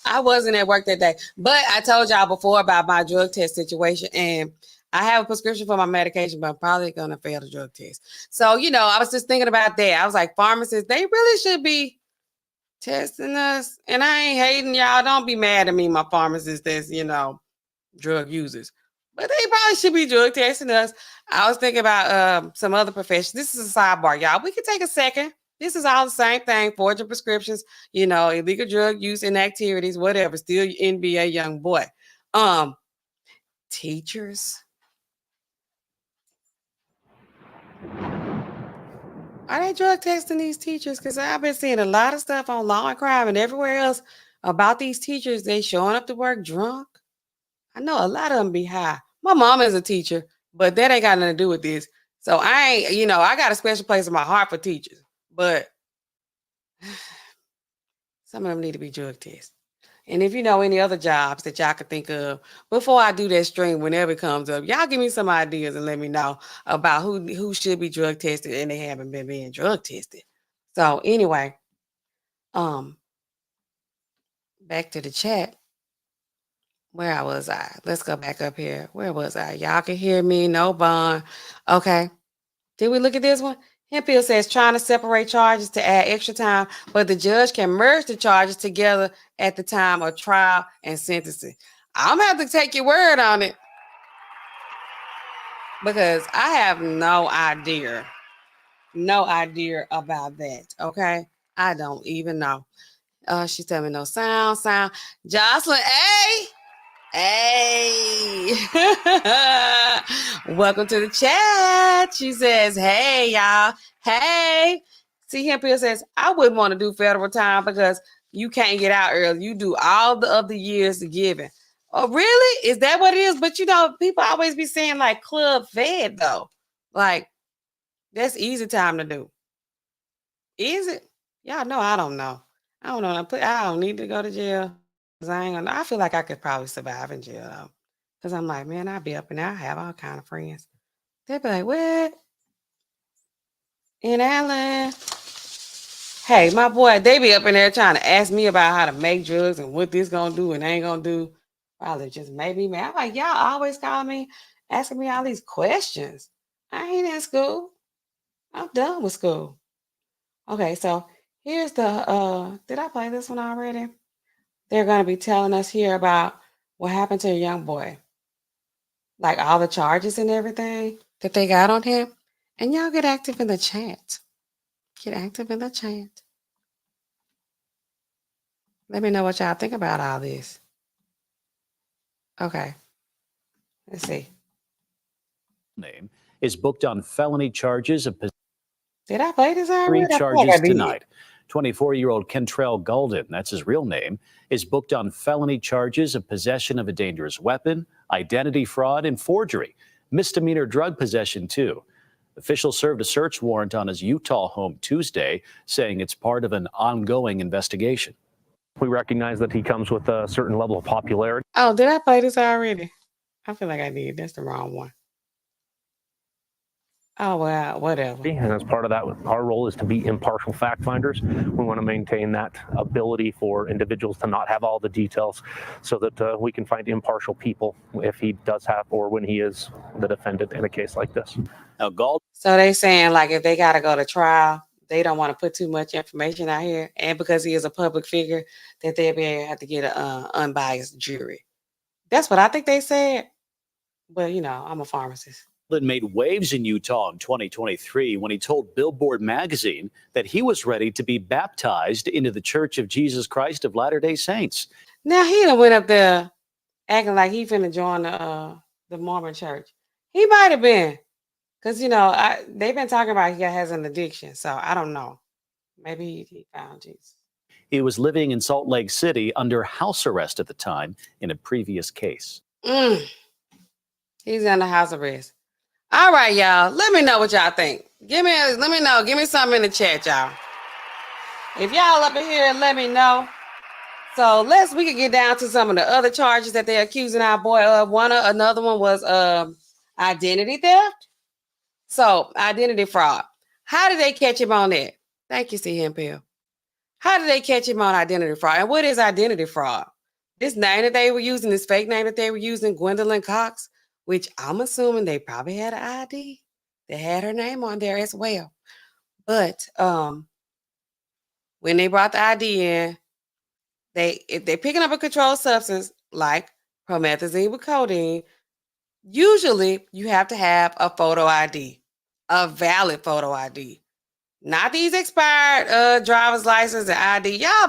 I wasn't at work that day. But I told y'all before about my drug test situation, and I have a prescription for my medication, but I'm probably going to fail the drug test. So, I was just thinking about that. I was like, pharmacists, they really should be testing us. And I ain't hating y'all. Don't be mad at me, my pharmacists that's, drug users. But they probably should be drug testing us. I was thinking about some other professions. This is a sidebar, y'all. We can take a second. This is all the same thing. Forging prescriptions, illegal drug use and activities, whatever. Still NBA YoungBoy. Teachers. Are they drug testing these teachers? Because I've been seeing a lot of stuff on Law and Crime and everywhere else about these teachers. They showing up to work drunk. I know a lot of them be high. My mom is a teacher, but that ain't got nothing to do with this. So I ain't, I got a special place in my heart for teachers. But some of them need to be drug tested. And if you know any other jobs that y'all could think of, before I do that stream, whenever it comes up, y'all give me some ideas and let me know about who should be drug tested and they haven't been being drug tested. So anyway, back to the chat. Where was I? Let's go back up here. Where was I? Y'all can hear me. No bond. Okay. Did we look at this one? Hemphill says trying to separate charges to add extra time, but the judge can merge the charges together at the time of trial and sentencing. I'm going to have to take your word on it because I have no idea. No idea about that. Okay. I don't even know. She's telling me no sound. Jocelyn, Hey, welcome to the chat. She says, hey, y'all. Hey. See, Hemphill says, I wouldn't want to do federal time because you can't get out early. You do all the other years given. Oh, really? Is that what it is? But, people always be saying, like, club fed, though. Like, that's easy time to do. Is it? Y'all know I don't know. I don't know. I don't need to go to jail. I feel like I could probably survive in jail though. Cause I'm like, man, I'd be up in there. I have all kind of friends. They'd be like, what? In Allen. Hey, my boy, they be up in there trying to ask me about how to make drugs and what this gonna do and ain't gonna do. Probably just maybe, man. I'm like, y'all always calling me, asking me all these questions. I ain't in school. I'm done with school. Okay, so here's the did I play this one already? They're gonna be telling us here about what happened to a young boy. Like all the charges and everything that they got on him. And y'all get active in the chat. Get active in the chat. Let me know what y'all think about all this. Okay. Let's see. Name is booked on felony charges of Did I play this already? three charges tonight. 24-year-old Kentrell Golden, that's his real name, is booked on felony charges of possession of a dangerous weapon, identity fraud, and forgery. Misdemeanor drug possession, too. Officials served a search warrant on his Utah home Tuesday, saying it's part of an ongoing investigation. We recognize that he comes with a certain level of popularity. Oh, did I play this already? I feel like I did. That's the wrong one. Oh, well, whatever. And as part of that, our role is to be impartial fact finders. We want to maintain that ability for individuals to not have all the details so that we can find impartial people if he does have or when he is the defendant in a case like this. Now, Golden. So they saying like if they got to go to trial, they don't want to put too much information out here. And because he is a public figure, that they'll be able to have to get an unbiased jury. That's what I think they said. But, you know, I'm a pharmacist. Made waves in Utah in 2023 when he told Billboard magazine that he was ready to be baptized into the Church of Jesus Christ of Latter-day Saints. Now he done went up there acting like he finna join the Mormon church. He might have been, because you know they've been talking about he has an addiction. So I don't know. Maybe he found Jesus. He was living in Salt Lake City under house arrest at the time in a previous case. He's under house arrest. All right, y'all. Let me know what y'all think. Let me know. Give me something in the chat, y'all. If y'all up in here, let me know. So we can get down to some of the other charges that they're accusing our boy of. Another one was identity theft. So identity fraud. How did they catch him on that? Thank you, CMPL. How did they catch him on identity fraud? And what is identity fraud? This name that they were using, this fake name that they were using, Gwendolyn Cox, which I'm assuming they probably had an ID that had her name on there as well. But when they brought the ID in, if they're picking up a controlled substance like promethazine with codeine, usually you have to have a photo ID, a valid photo ID. Not these expired driver's license and ID. Y'all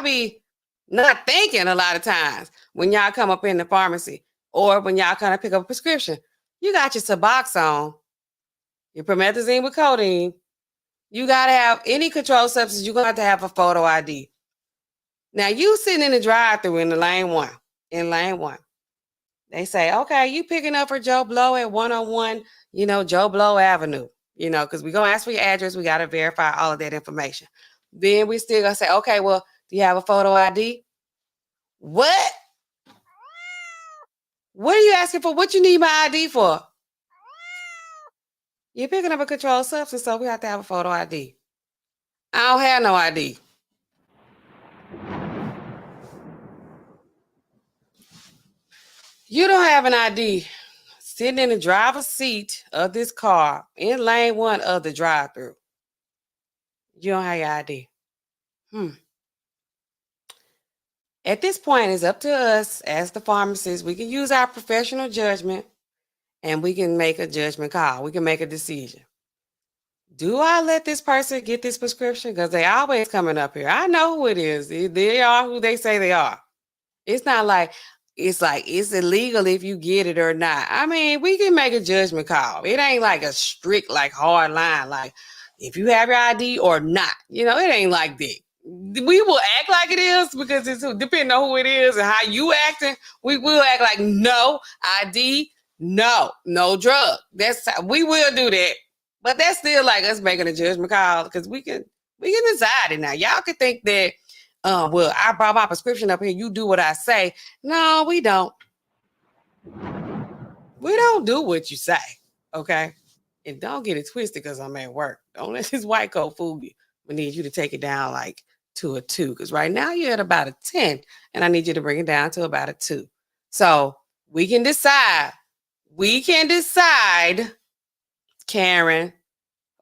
be not thinking a lot of times when y'all come up in the pharmacy or when y'all kind of pick up a prescription. You got your Suboxone, your promethazine with codeine. You got to have any controlled substance. You're going to have a photo ID. Now, you sitting in the drive-thru in lane one. They say, okay, you picking up for Joe Blow at 101, Joe Blow Avenue, because we're going to ask for your address. We got to verify all of that information. Then we still going to say, okay, well, do you have a photo ID? What? What are you asking for? What you need my ID for? You're picking up a controlled substance, so we have to have a photo ID. I don't have no ID. You don't have an ID sitting in the driver's seat of this car in lane one of the drive-thru. You don't have your ID. At this point, it's up to us as the pharmacists. We can use our professional judgment and we can make a judgment call. We can make a decision. Do I let this person get this prescription? Because they always coming up here. I know who it is. They are who they say they are. It's not like it's illegal if you get it or not. I mean, we can make a judgment call. It ain't like a strict, hard line, like if you have your ID or not. It ain't like that. We will act like it is because it's depending on who it is and how you acting. We will act like no ID, no drug. We will do that, but that's still like us making a judgment call because we can decide it now. Y'all can think that, well, I brought my prescription up here. You do what I say. No, we don't. We don't do what you say, okay? And don't get it twisted because I'm at work. Don't let this white coat fool you. We need you to take it down to a 2 because right now you're at about a 10 and I need you to bring it down to about a 2. So we can decide, Karen,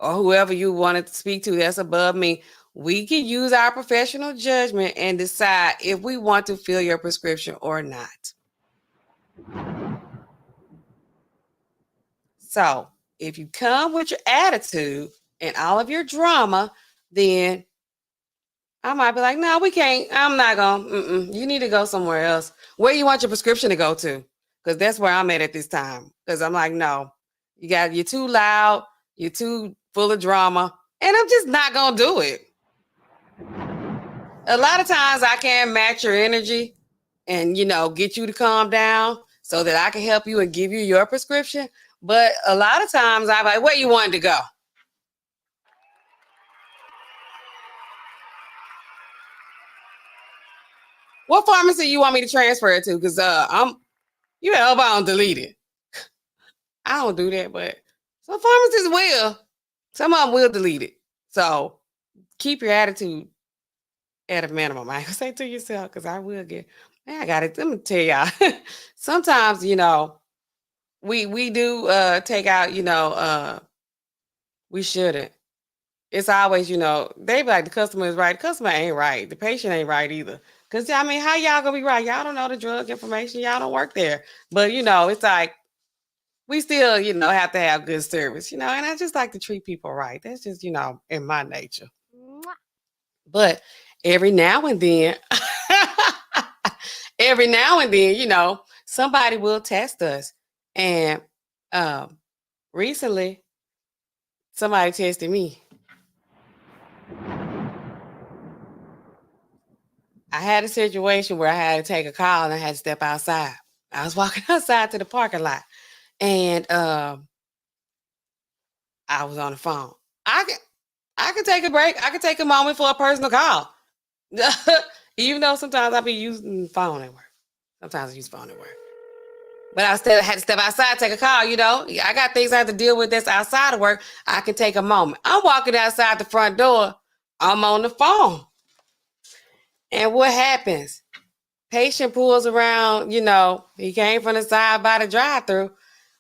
or whoever you wanted to speak to that's above me, we can use our professional judgment and decide if we want to fill your prescription or not. So if you come with your attitude and all of your drama, then I might be like, no, we can't. I'm not going. You need to go somewhere else. Where you want your prescription to go to? Because that's where I'm at this time. Because I'm like, no, you're too loud. You're too full of drama. And I'm just not going to do it. A lot of times I can match your energy and, get you to calm down so that I can help you and give you your prescription. But a lot of times I'm like, where you wanted to go? What pharmacy you want me to transfer it to? Because I don't delete it. I don't do that, but some pharmacists will. Some of them will delete it. So keep your attitude at a minimum. I say to yourself, because I will get, man, I got it. Let me tell y'all. Sometimes, we do take out, we shouldn't. It's always, they be like, the customer is right. The customer ain't right. The patient ain't right either. Because, how y'all gonna be right? Y'all don't know the drug information. Y'all don't work there. But, it's like, we still, have to have good service, and I just like to treat people right. That's just, in my nature. But every now and then, somebody will test us. And recently, somebody tested me. I had a situation where I had to take a call and I had to step outside. I was walking outside to the parking lot, and I was on the phone. I could take a break. I could take a moment for a personal call. Even though sometimes I be using the phone at work. Sometimes I use phone at work. But I still had to step outside, take a call, I got things I have to deal with that's outside of work. I can take a moment. I'm walking outside the front door. I'm on the phone. And what happens? Patient pulls around, he came from the side by the drive-thru.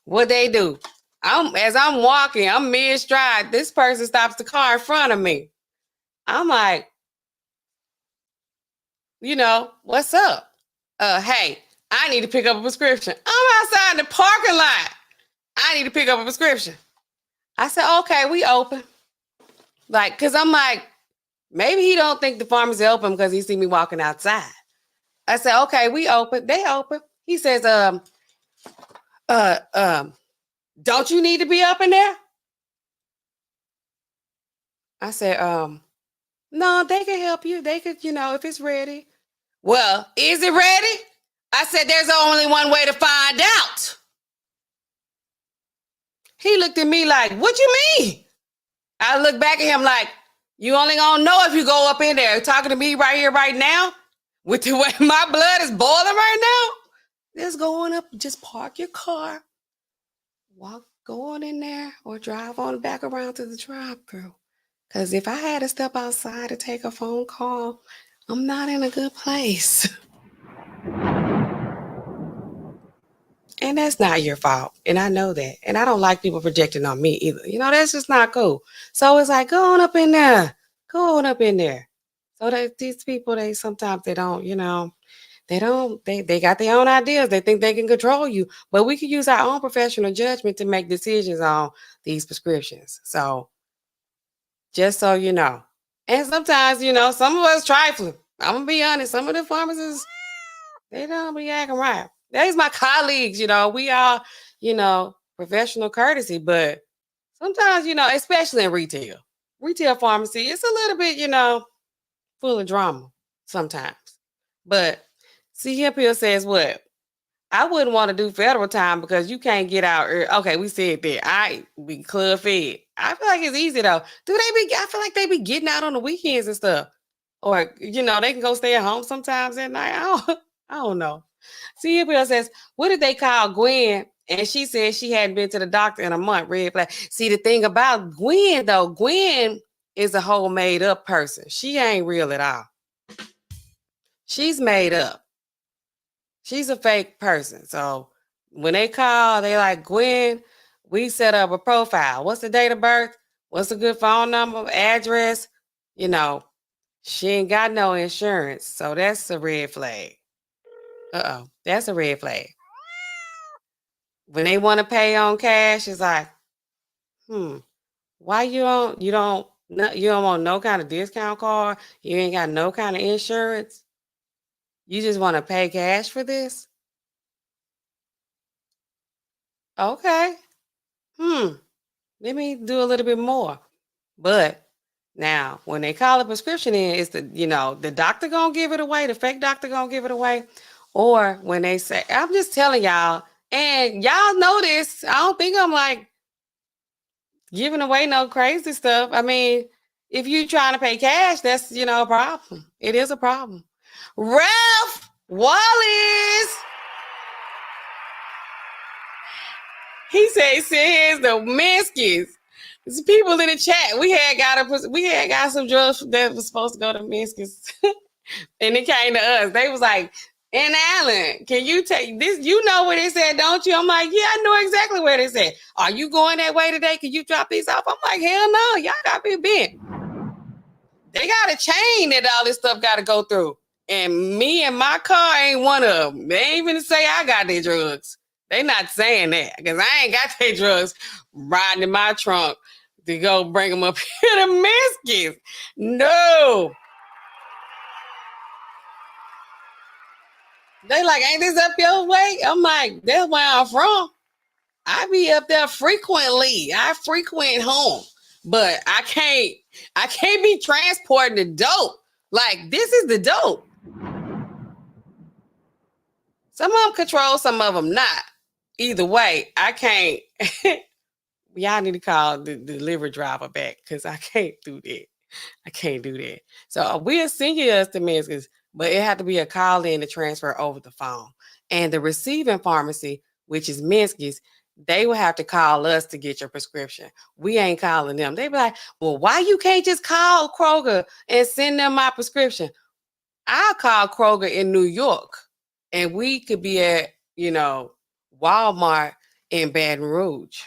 What they do? As I'm walking, I'm mid-stride. This person stops the car in front of me. I'm like, what's up? Hey, I need to pick up a prescription. I'm outside in the parking lot. I need to pick up a prescription. I said, okay, we open. Because I'm like, maybe he don't think the pharmacy open because he see me walking outside. I said, okay, we open. They open. He says, don't you need to be up in there? I said, no, they can help you. They could, if it's ready. Well, is it ready? I said, there's only one way to find out. He looked at me like, what you mean? I looked back at him like, you only gonna know if you go up in there. Talking to me right here, right now, with the way my blood is boiling right now. Just go on up, just park your car, go on in there, or drive on back around to the drive-thru. Because if I had to step outside to take a phone call, I'm not in a good place. And that's not your fault. And I know that. And I don't like people projecting on me either. That's just not cool. So it's like, go on up in there. Go on up in there. So that these people, they sometimes they don't, they got their own ideas. They think they can control you. But we can use our own professional judgment to make decisions on these prescriptions. So just so you know. And sometimes, some of us trifling. I'm going to be honest. Some of the pharmacists, they don't be acting right. These my colleagues, we are, professional courtesy, but sometimes, especially in retail pharmacy, it's a little bit, full of drama sometimes. But see, here says what? I wouldn't want to do federal time because you can't get out early. Okay, we said that. We club fed. I feel like it's easy though. I feel like they be getting out on the weekends and stuff. Or, they can go stay at home sometimes at night. I don't know. See, here says, what did they call Gwen? And she said she hadn't been to the doctor in a month. Red flag. See, the thing about Gwen, though, Gwen is a whole made up person. She ain't real at all. She's made up. She's a fake person. So when they call, they like, Gwen, we set up a profile. What's the date of birth? What's a good phone number, address? You know, she ain't got no insurance. So that's a red flag. Uh-oh, that's a red flag. When they want to pay on cash, it's like, why you don't want no kind of discount card? You ain't got no kind of insurance? You just want to pay cash for this? Okay. Let me do a little bit more. But now, when they call a prescription in, it's the doctor gonna give it away, the fake doctor gonna give it away. Or when they say, I'm just telling y'all, and y'all know this, I don't think I'm like giving away no crazy stuff. I mean, if you trying to pay cash, that's, a problem. It is a problem. Ralph Wallace. He said, "Says the Minskys." There's people in the chat. We had got some drugs that was supposed to go to Minskys, and it came to us. They was like, "And Allen, can you take this? You know where they said, don't you?" I'm like, "Yeah, I know exactly where they said. Are you going that way today? Can you drop these off?" I'm like, "Hell no, y'all got me bent. They got a chain that all this stuff got to go through, and me and my car ain't one of them. They ain't even say I got their drugs." They not saying that because I ain't got their drugs riding in my trunk to go bring them up here to Minskys. No. They like, ain't this up your way? I'm like, that's where I'm from. I be up there frequently. I frequent home, but I can't be transporting the dope. Like, this is the dope. Some of them control, some of them not. Either way, I can't. Y'all need to call the delivery driver back because I can't do that. I can't do that. So we'll send you us to Minskys, but it had to be a call in to transfer over the phone. And the receiving pharmacy, which is Minskys, they will have to call us to get your prescription. We ain't calling them. They be like, "Well, why you can't just call Kroger and send them my prescription?" I'll call Kroger in New York, and we could be at, Walmart in Baton Rouge.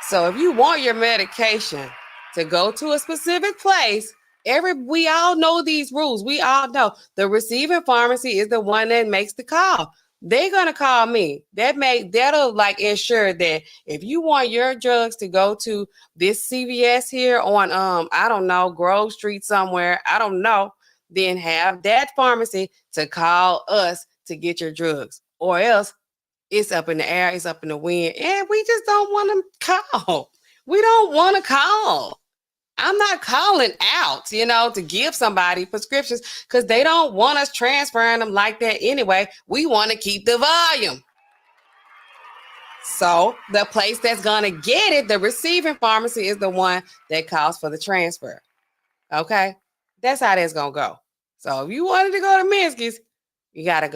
So if you want your medication to go to a specific place, we all know these rules. We all know the receiving pharmacy is the one that makes the call. They're gonna call me. That'll like ensure that if you want your drugs to go to this CVS here on I don't know, Grove Street somewhere, I don't know, then have that pharmacy to call us to get your drugs, or else it's up in the air, it's up in the wind, and we just don't want to call. We don't want to call. I'm not calling out, to give somebody prescriptions because they don't want us transferring them like that anyway. We want to keep the volume. So the place that's going to get it, the receiving pharmacy, is the one that calls for the transfer. Okay? That's how that's going to go. So if you wanted to go to Minskys, you got to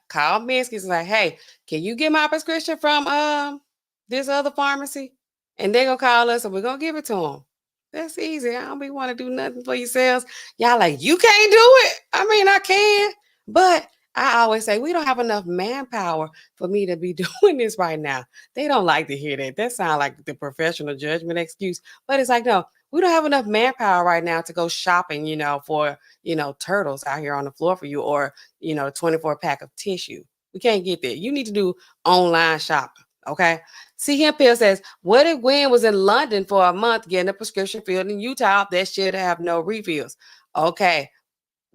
call Minskys and like, "Hey, can you get my prescription from this other pharmacy?" And they're going to call us and we're going to give it to them. That's easy. I don't be want to do nothing for yourselves. Y'all like, "You can't do it." I mean, I can, but I always say we don't have enough manpower for me to be doing this right now. They don't like to hear that. That sounds like the professional judgment excuse, but it's like, no, we don't have enough manpower right now to go shopping, for, turtles out here on the floor for you, or, 24 pack of tissue. We can't get that. You need to do online shopping. Okay. See, him Pill says, "What if Gwen was in London for a month getting a prescription filled in Utah that should have no refills?" Okay.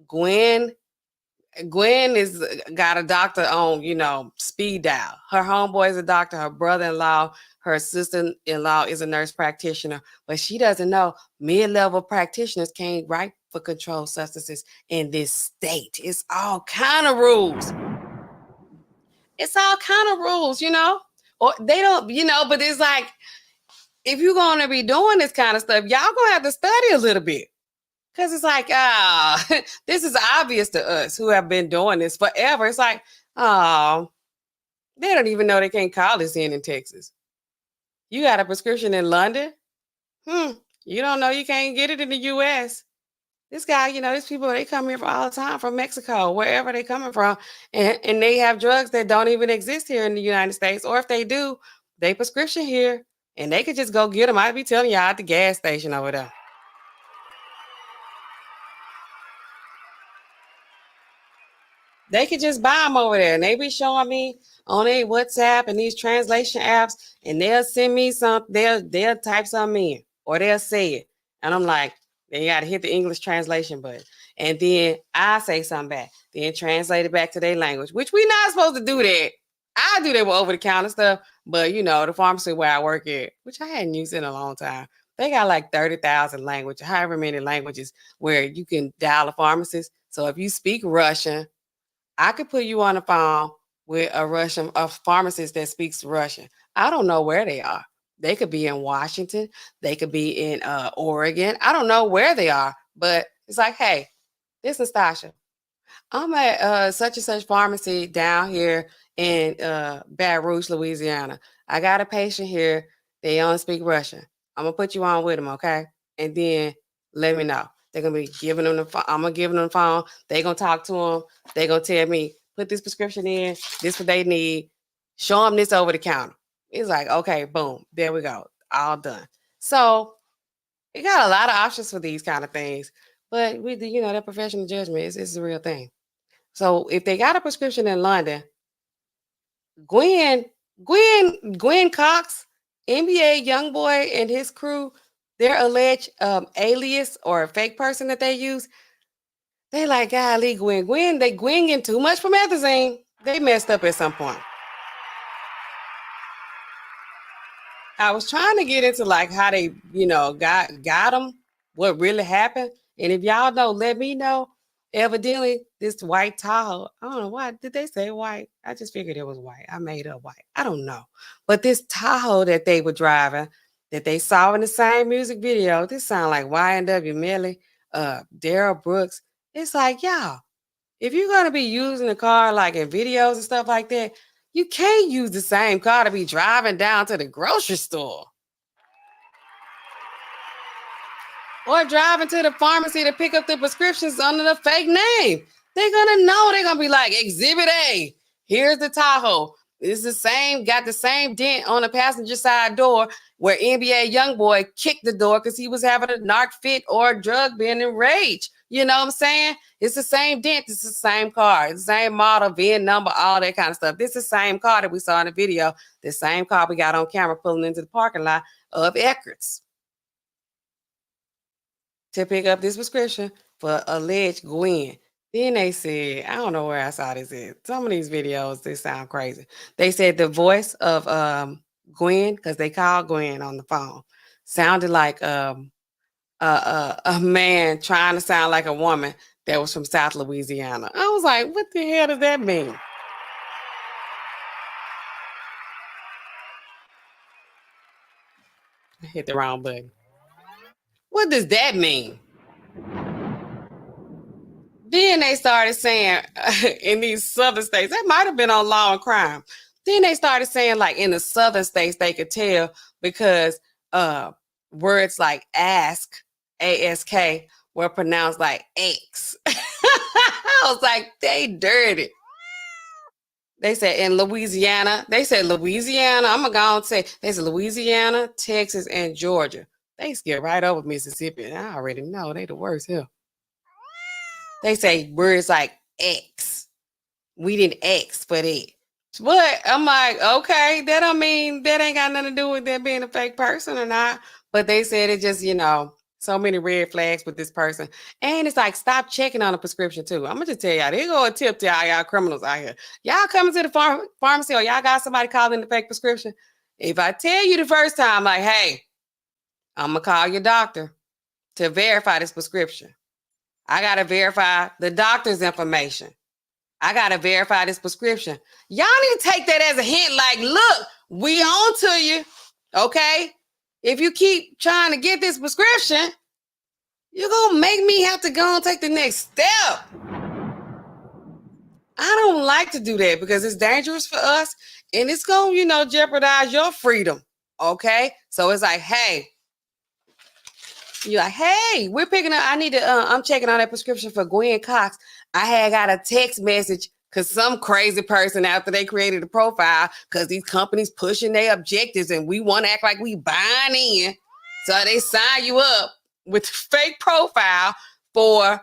Gwen is got a doctor on, speed dial. Her homeboy is a doctor. Her brother-in-law, her sister-in-law is a nurse practitioner, but she doesn't know mid-level practitioners can't write for controlled substances in this state. It's all kind of rules. It's all kind of rules, or they don't, but it's like, if you're going to be doing this kind of stuff, y'all going to have to study a little bit. Because it's like, this is obvious to us who have been doing this forever. It's like, they don't even know they can't call this in Texas. You got a prescription in London? You don't know you can't get it in the U.S. This guy, these people, they come here all the time from Mexico, wherever they coming from, and they have drugs that don't even exist here in the United States. Or if they do, they prescription here And they could just go get them. I'd be telling y'all at the gas station over there. They could just buy them over there. And they be showing me on their WhatsApp and these translation apps. And they'll send me something. They'll type something in. Or they'll say it. And I'm like, then you got to hit the English translation button. And then I say something back. Then translate it back to their language. Which we not supposed to do that. I do that with over-the-counter stuff. But, you know, the pharmacy where I work at, which I hadn't used in a long time, they got like 30,000 languages, however many languages where you can dial a pharmacist. So if you speak Russian, I could put you on the phone with a pharmacist that speaks Russian. I don't know where they are. They could be in Washington. They could be in Oregon. I don't know where they are, but it's like, hey, this is Tasha. I'm at such and such pharmacy down here in Baton Rouge, Louisiana. I got a patient here. They only speak Russian. I'm going to put you on with them, okay? And then let me know. They're going to be giving them the phone. I'm going to give them the phone. They're going to talk to them. They're going to tell me, put this prescription in. This what they need. Show them this over the counter. It's like, okay, boom. There we go. All done. So you got a lot of options for these kind of things. But with the, that professional judgment is the real thing. So if they got a prescription in London, Gwen Cox, NBA YoungBoy and his crew, their alleged alias or fake person that they use, they like, golly, Gwen getting too much promethazine. They messed up at some point. I was trying to get into like how they, got them, what really happened. And if y'all know, let me know. Evidently, this white Tahoe, I don't know why did they say white. I just figured it was white. I made up white. I don't know. But this Tahoe that they were driving, that they saw in the same music video, this sound like Y&W Melly, Daryl Brooks. It's like, y'all, if you're going to be using a car like in videos and stuff like that, you can't use the same car to be driving down to the grocery store. Or driving to the pharmacy to pick up the prescriptions under the fake name. They're going to know. They're going to be like, Exhibit A, here's the Tahoe. It's the same, got the same dent on the passenger side door where NBA YoungBoy kicked the door because he was having a narc fit or a drug being enraged. You know what I'm saying? It's the same dent. It's the same car. It's the same model, VIN number, all that kind of stuff. This is the same car that we saw in the video. The same car we got on camera pulling into the parking lot of Eckerd's to pick up this prescription for alleged Gwen. Then they said, I don't know where I saw this at. Some of these videos, they sound crazy. They said the voice of Gwen, because they called Gwen on the phone, sounded like a man trying to sound like a woman that was from South Louisiana. I was like, what the hell does that mean? I hit the wrong button. What does that mean? Then they started saying in these southern states, that might have been on Law and Crime. Then they started saying like in the southern states, they could tell because words like ask, A-S-K, were pronounced like X. I was like, they dirty. They said in Louisiana, I'm going to go and say, they said Louisiana, Texas, and Georgia. They skip right over Mississippi. And I already know they the worst here. They say words like X. We didn't X for that. But I'm like, okay, that don't mean that ain't got nothing to do with that being a fake person or not. But they said it just, so many red flags with this person. And it's like, stop checking on a prescription too. I'm going to just tell y'all, there go a tip to y'all criminals out here. Y'all coming to the pharmacy or y'all got somebody calling the fake prescription. If I tell you the first time, like, hey, I'm going to call your doctor to verify this prescription. I got to verify the doctor's information. I got to verify this prescription. Y'all need to take that as a hint. Like, look, we on to you. Okay. If you keep trying to get this prescription, you're going to make me have to go and take the next step. I don't like to do that because it's dangerous for us and it's going to, jeopardize your freedom. Okay. So it's like, hey, you're like, hey, we're picking up. I need to, I'm checking on that prescription for Gwen Cox. I had got a text message Because some crazy person after they created a profile, because these companies pushing their objectives and we want to act like we buying in. So they sign you up with fake profile for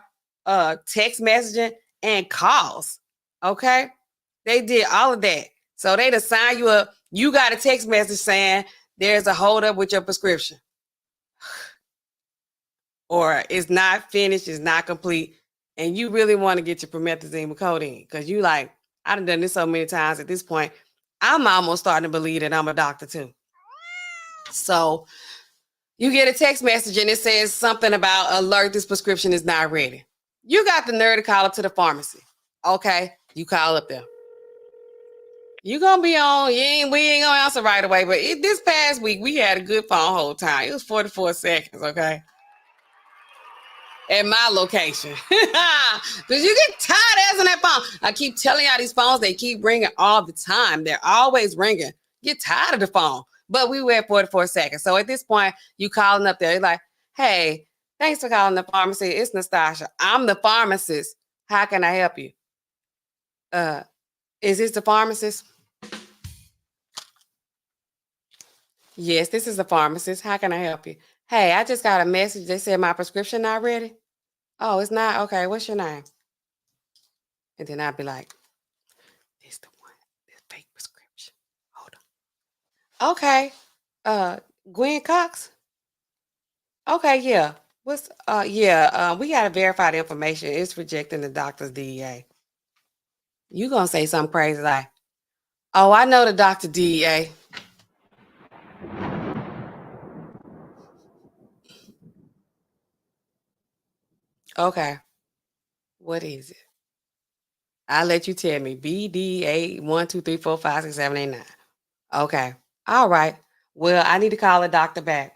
text messaging and calls. Okay? They did all of that. So they just sign you up. You got a text message saying there's a hold up with your prescription. Or it's not finished, it's not complete. And you really want to get your promethazine with codeine because you like, I done this so many times at this point. I'm almost starting to believe that I'm a doctor too. So you get a text message and it says something about alert, this prescription is not ready. You got the nerve to call up to the pharmacy. Okay, you call up there. You gonna be on, we ain't gonna answer right away, but this past week we had a good phone hold time. It was 44 seconds, okay? At my location. Because you get tired of answering that phone. I keep telling y'all these phones, they keep ringing all the time. They're always ringing. Get tired of the phone. But we were at 44 seconds. So at this point, you calling up there. You're like, hey, thanks for calling the pharmacy. It's Nastasha. I'm the pharmacist. How can I help you? Is this the pharmacist? Yes, this is the pharmacist. How can I help you? Hey, I just got a message. They said my prescription not ready. Oh, it's not? Okay, what's your name? And then I'd be like, this the one, this fake prescription. Hold on. Okay. Gwen Cox? Okay, yeah. We gotta verify the information. It's rejecting the doctor's DEA. You gonna say something crazy like, oh, I know the doctor DEA. Okay. What is it? I'll let you tell me. BDA 1, 2, 3, 4, 5, 6, 7, 8, 9. Okay. All right. Well, I need to call the doctor back.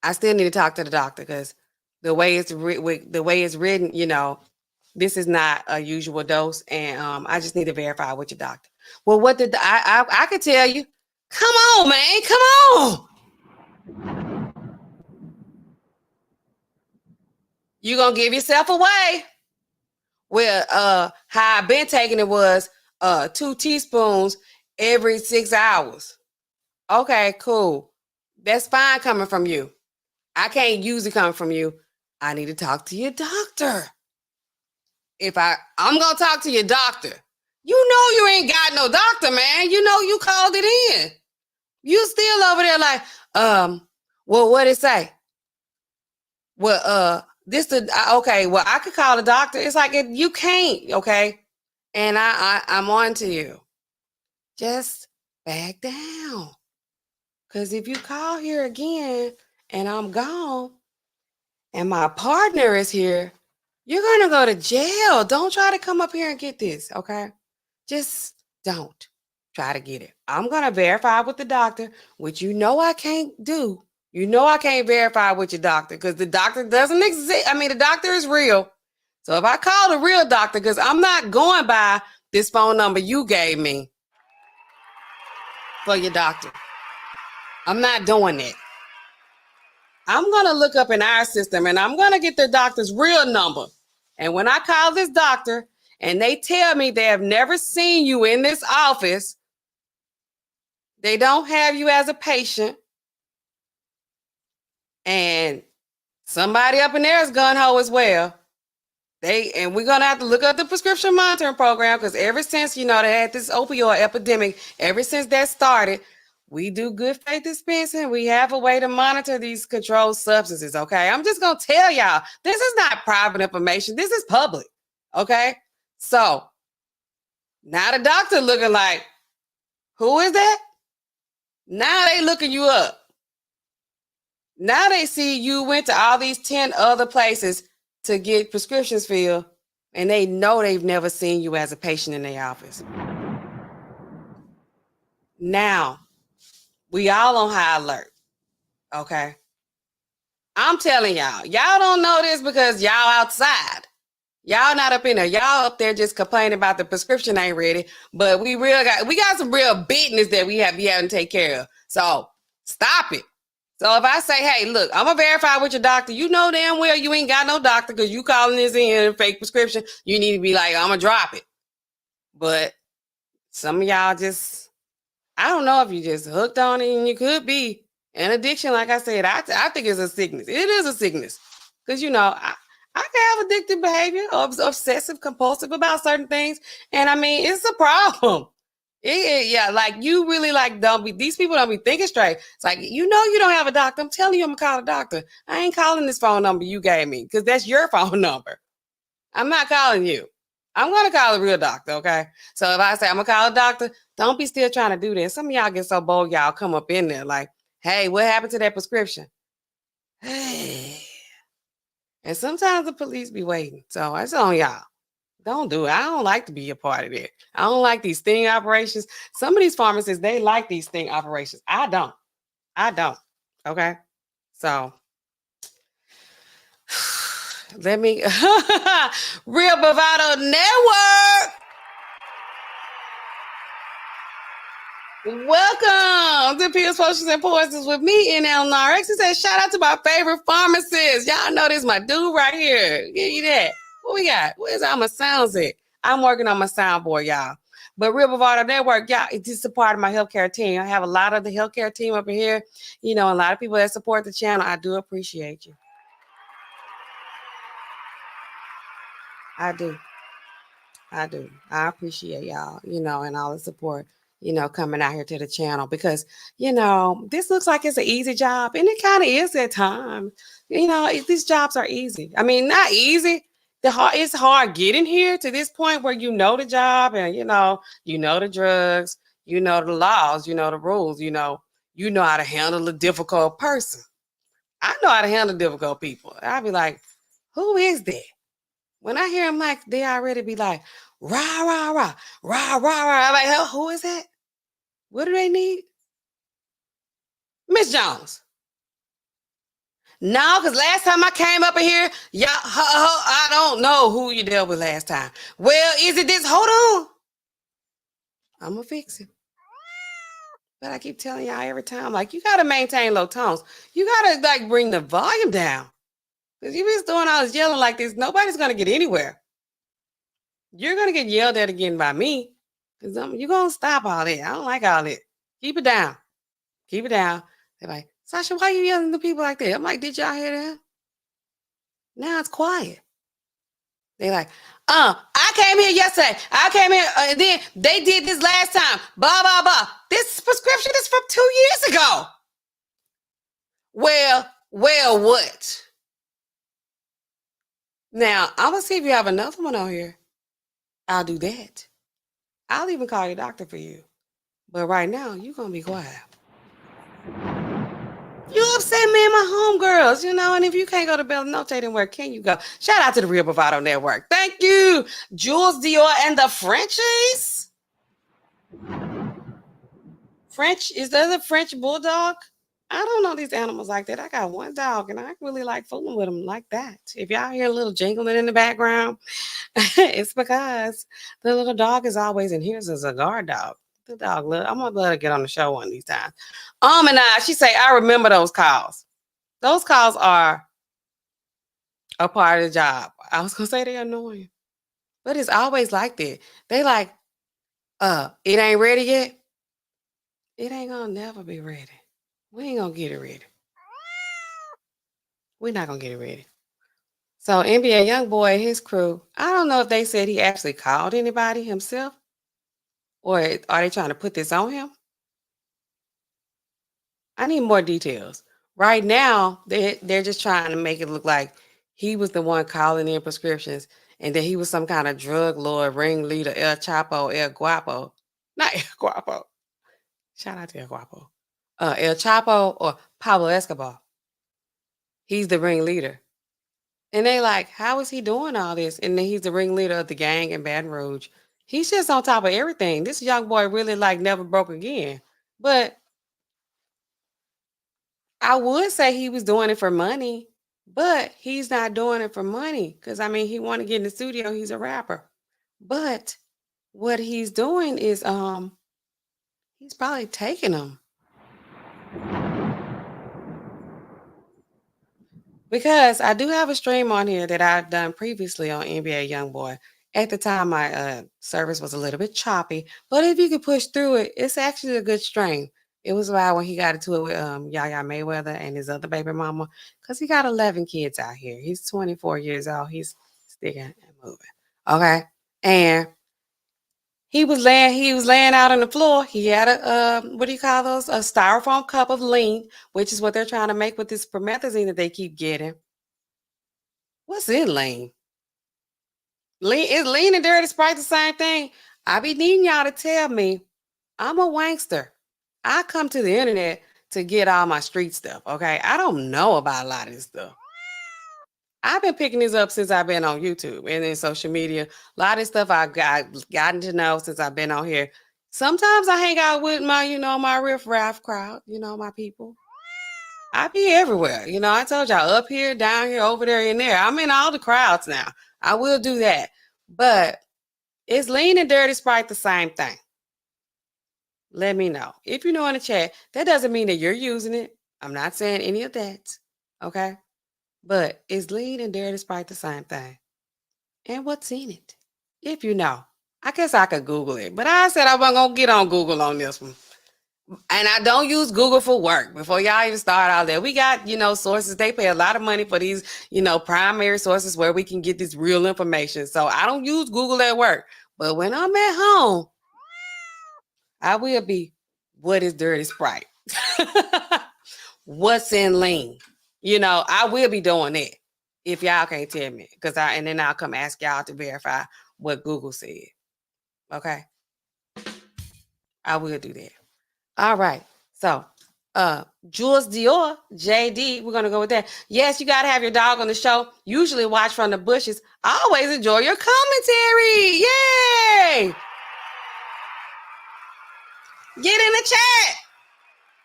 I still need to talk to the doctor because the way it's written, you know, this is not a usual dose, and I just need to verify with your doctor. Well, what did I could tell you? Come on, man. Come on. You gonna give yourself away? Well, how I've been taking it was 2 teaspoons every 6 hours. Okay, cool. That's fine coming from you. I can't use it coming from you. I need to talk to your doctor. I'm gonna talk to your doctor. You know you ain't got no doctor, man. You know you called it in. You still over there like, well, what it say? Well, okay, well, I could call the doctor. It's like you can't, okay? And I'm on to you. Just back down. Because if you call here again and I'm gone and my partner is here, you're going to go to jail. Don't try to come up here and get this, okay? Just don't try to get it. I'm going to verify with the doctor, which you know I can't do. You know I can't verify with your doctor because the doctor doesn't exist. I mean, the doctor is real. So if I call the real doctor, because I'm not going by this phone number you gave me for your doctor. I'm not doing it. I'm going to look up in our system and I'm going to get the doctor's real number. And when I call this doctor and they tell me they have never seen you in this office, they don't have you as a patient, and somebody up in there is gun-ho as well. And we're going to have to look up the prescription monitoring program because ever since, you know, they had this opioid epidemic, ever since that started, we do good faith dispensing. We have a way to monitor these controlled substances, okay? I'm just going to tell y'all, this is not private information. This is public, okay? So now the doctor looking like, who is that? Now they looking you up. Now they see you went to all these 10 other places to get prescriptions filled, and they know they've never seen you as a patient in their office. Now, we all on high alert, okay? I'm telling y'all don't know this because y'all outside. Y'all not up in there. Y'all up there just complaining about the prescription ain't ready, but we got some real business that we have to take care of. So stop it. So if I say, hey, look, I'm going to verify with your doctor. You know damn well you ain't got no doctor because you calling this in a fake prescription. You need to be like, I'm going to drop it. But some of y'all just, I don't know if you just hooked on it, and you could be an addiction. Like I said, I think it's a sickness. It is a sickness. Because, you know, I can have addictive behavior or obsessive compulsive about certain things. And I mean, it's a problem. Yeah, like you really like these people don't be thinking straight. It's like, you know, you don't have a doctor. I'm telling you, I'm gonna call a doctor. I ain't calling this phone number you gave me because that's your phone number. I'm not calling you. I'm gonna call a real doctor, okay? So if I say I'm gonna call a doctor, don't be still trying to do this. Some of y'all get so bold, y'all come up in there like, hey, what happened to that prescription? Hey. And sometimes the police be waiting. So it's on y'all. Don't do it. I don't like to be a part of that. I don't like these sting operations. Some of these pharmacists, they like these sting operations. I don't. Okay. So let me Real Bravado Network. Welcome to Pills, Potions, and Poisons with me, NAllenRx. It says, shout out to my favorite pharmacist. Y'all know this my dude right here. Give you that. What we got? Where's all my sounds at? I'm working on my soundboard, y'all. But Real Bravado Network, y'all, it's just a part of my healthcare team. I have a lot of the healthcare team up in here. You know, a lot of people that support the channel. I do appreciate you. I do. I appreciate y'all, you know, and all the support, you know, coming out here to the channel because, you know, this looks like it's an easy job and it kind of is at times. You know, these jobs are easy. I mean, not easy. It's hard getting here to this point where you know the job and, you know the drugs, you know the laws, you know the rules, you know how to handle a difficult person. I know how to handle difficult people. I'd be like, who is that? When I hear them, like, they already be like, rah, rah, rah, rah, rah, rah. I'm like, who is that? What do they need? Miss Jones. No, because last time I came up in here, y'all, I don't know who you dealt with last time. Well, is it this? Hold on. I'm going to fix it. But I keep telling y'all every time, like, you got to maintain low tones. You got to, like, bring the volume down. Because you just doing all this yelling like this, nobody's going to get anywhere. You're going to get yelled at again by me. Because you're going to stop all that. I don't like all that. Keep it down. Keep it down. They're like, Sasha, why are you yelling at people like that? I'm like, did y'all hear that? Now it's quiet. They're like, I came here yesterday. I came here, and then they did this last time. Blah, blah, blah. This prescription is from 2 years ago. Well, what? Now, I'm going to see if you have another one on here. I'll do that. I'll even call your doctor for you. But right now, you're going to be quiet. You upset me and my homegirls, you know, and if you can't go to Bella Noche, then where can you go? Shout out to the Real Bravado Network. Thank you, Jules Dior and the Frenchies. Is that a French bulldog? I don't know these animals like that. I got one dog, and I really like fooling with them like that. If y'all hear a little jingling in the background, it's because the little dog is always in here as a guard dog. The dog, I'm gonna let her get on the show one of these times. And she say, I remember those calls. Those calls are a part of the job. I was gonna say they're annoying, but it's always like that. They like, it ain't ready yet. It ain't gonna never be ready. We ain't gonna get it ready. We're not gonna get it ready. So NBA YoungBoy and his crew, I don't know if they said he actually called anybody himself, or are they trying to put this on him? I need more details. Right now, they're just trying to make it look like he was the one calling in prescriptions and that he was some kind of drug lord, ringleader, El Chapo, El Guapo. Not El Guapo. Shout out to El Guapo. El Chapo or Pablo Escobar. He's the ringleader. And they like, how is he doing all this? And then he's the ringleader of the gang in Baton Rouge. He's just on top of everything. This young boy really like never broke again. But I would say he was doing it for money, but he's not doing it for money because, I mean, he want to get in the studio. He's a rapper. But what he's doing is he's probably taking them. Because I do have a stream on here that I've done previously on NBA YoungBoy, At the time, my service was a little bit choppy, but if you could push through it, it's actually a good strain. It was about when he got into it with Yaya Mayweather and his other baby mama, because he got 11 kids out here. He's 24 years old. He's sticking and moving. Okay. And he was laying out on the floor. He had a what do you call those? A styrofoam cup of lean, which is what they're trying to make with this promethazine that they keep getting. What's in lean? Is lean and dirty Sprite the same thing? I be needing y'all to tell me. I'm a wankster. I come to the internet to get all my street stuff, okay? I don't know about a lot of this stuff. I've been picking this up since I've been on YouTube and in social media. A lot of stuff I've gotten to know since I've been on here. Sometimes I hang out with my, my riff-raff crowd, my people. I be everywhere. I told y'all up here, down here, over there, and there. I'm in all the crowds now. I will do that. But is lean and dirty Sprite the same thing? Let me know. If you know in the chat, that doesn't mean that you're using it. I'm not saying any of that. Okay? But is lean and dirty Sprite the same thing? And what's in it? If you know. I guess I could Google it. But I said I wasn't going to get on Google on this one. And I don't use Google for work. Before y'all even start out there, we got, sources. They pay a lot of money for these, primary sources where we can get this real information. So I don't use Google at work. But when I'm at home, I will be, what is dirty Sprite? What's in lean? I will be doing it if y'all can't tell me. And then I'll come ask y'all to verify what Google said. Okay? I will do that. All right. So, Jules Dior, JD, we're going to go with that. Yes, you got to have your dog on the show. Usually watch from the bushes. I always enjoy your commentary. Yay! Get in the chat.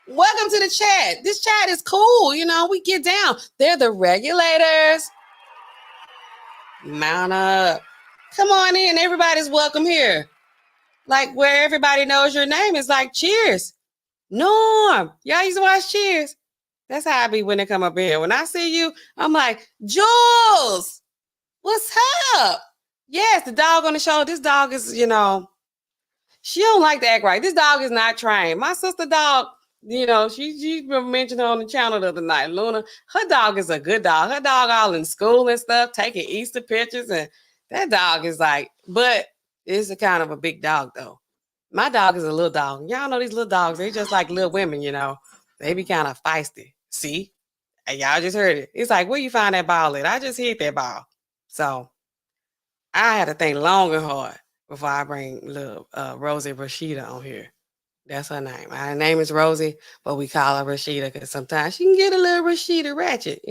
Welcome to the chat. This chat is cool. We get down. They're the regulators. Mount up. Come on in. Everybody's welcome here. Like where everybody knows your name is like cheers. Norm. Y'all used to watch Cheers. That's how I be when they come up here. When I see you, I'm like, Jules, what's up? Yes, the dog on the show. This dog is, she don't like to act right. This dog is not trained. My sister dog, she mentioned on the channel the other night, Luna. Her dog is a good dog. Her dog all in school and stuff, taking Easter pictures. And that dog is like, but it's a kind of a big dog though. My dog is a little dog. Y'all know these little dogs. They just like little women, They be kind of feisty. See? And y'all just heard it. It's like, where you find that ball at? I just hit that ball. So I had to think long and hard before I bring little Rosie Rashida on here. That's her name. Her name is Rosie, but we call her Rashida because sometimes she can get a little Rashida ratchet,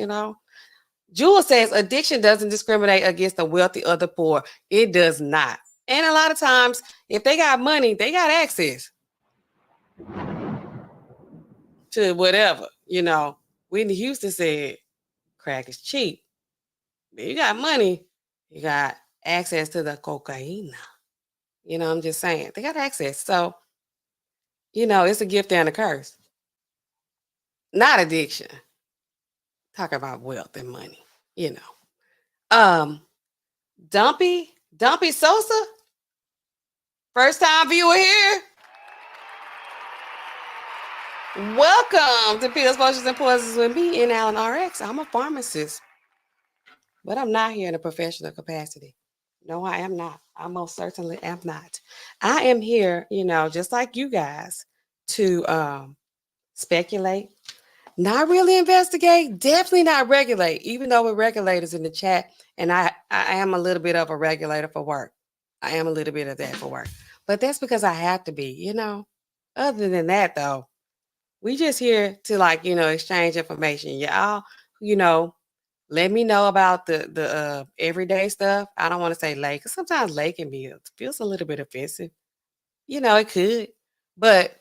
Jewel says addiction doesn't discriminate against the wealthy or the poor. It does not. And a lot of times, if they got money, they got access to whatever. Whitney Houston said, crack is cheap. If you got money, you got access to the cocaine. I'm just saying. They got access. So, it's a gift and a curse. Not addiction. Talk about wealth and money, Dumpy Sosa, first time viewer here. Welcome to Pills, Potions, and Poisons with me, NAllenRx. I'm a pharmacist, but I'm not here in a professional capacity. No, I am not. I most certainly am not. I am here, just like you guys, to speculate, not really investigate, definitely not regulate, even though we're regulators in the chat. And I am a little bit of a regulator for work. I am a little bit of that for work. But that's because I have to be, Other than that, though, we just here to exchange information. Y'all, let me know about the everyday stuff. I don't want to say lay, because sometimes lay feels a little bit offensive. It could. But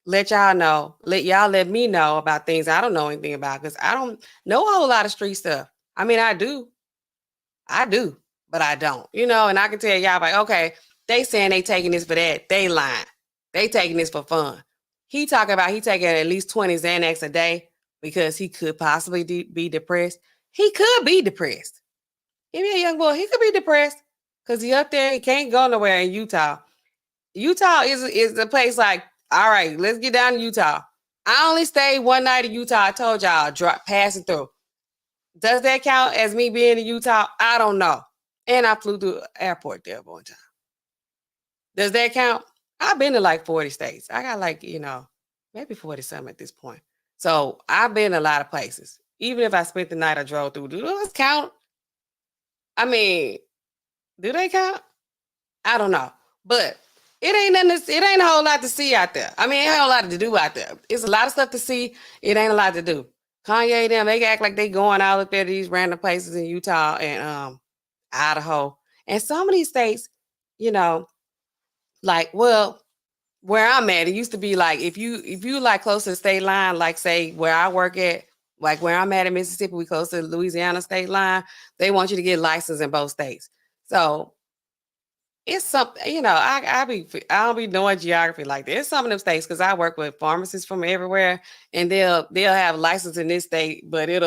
let y'all know. Let me know about things I don't know anything about, because I don't know a whole lot of street stuff. I mean, I do, but I don't. And I can tell y'all like, okay, they saying they taking this for that. They lying. They taking this for fun. He talking about he taking at least 20 Xanax a day because he could possibly be depressed. He could be depressed. Give me a young boy. He could be depressed. because he up there, he can't go nowhere in Utah. Utah is a place like, all right, let's get down to Utah. I only stayed one night in Utah. I told y'all, passing through. Does that count as me being in Utah? I don't know. And I flew through the airport there one time. Does that count? I've been to like 40 states. I got like, maybe 40 something at this point. So I've been a lot of places. Even if I spent the night I drove through, do those count? I mean, do they count? I don't know. But it ain't nothing. It ain't a whole lot to see out there. I mean, it ain't a whole lot to do out there. It's a lot of stuff to see. It ain't a lot to do. Kanye them, they act like they going out up there to these random places in Utah and Idaho. And some of these states, like, well, where I'm at, it used to be like if you like close to the state line, like say where I work at, like where I'm at in Mississippi, we close to the Louisiana state line, they want you to get licensed in both states. So it's something, I don't be knowing geography like that. It's some of them states because I work with pharmacists from everywhere, and they'll have license in this state, but I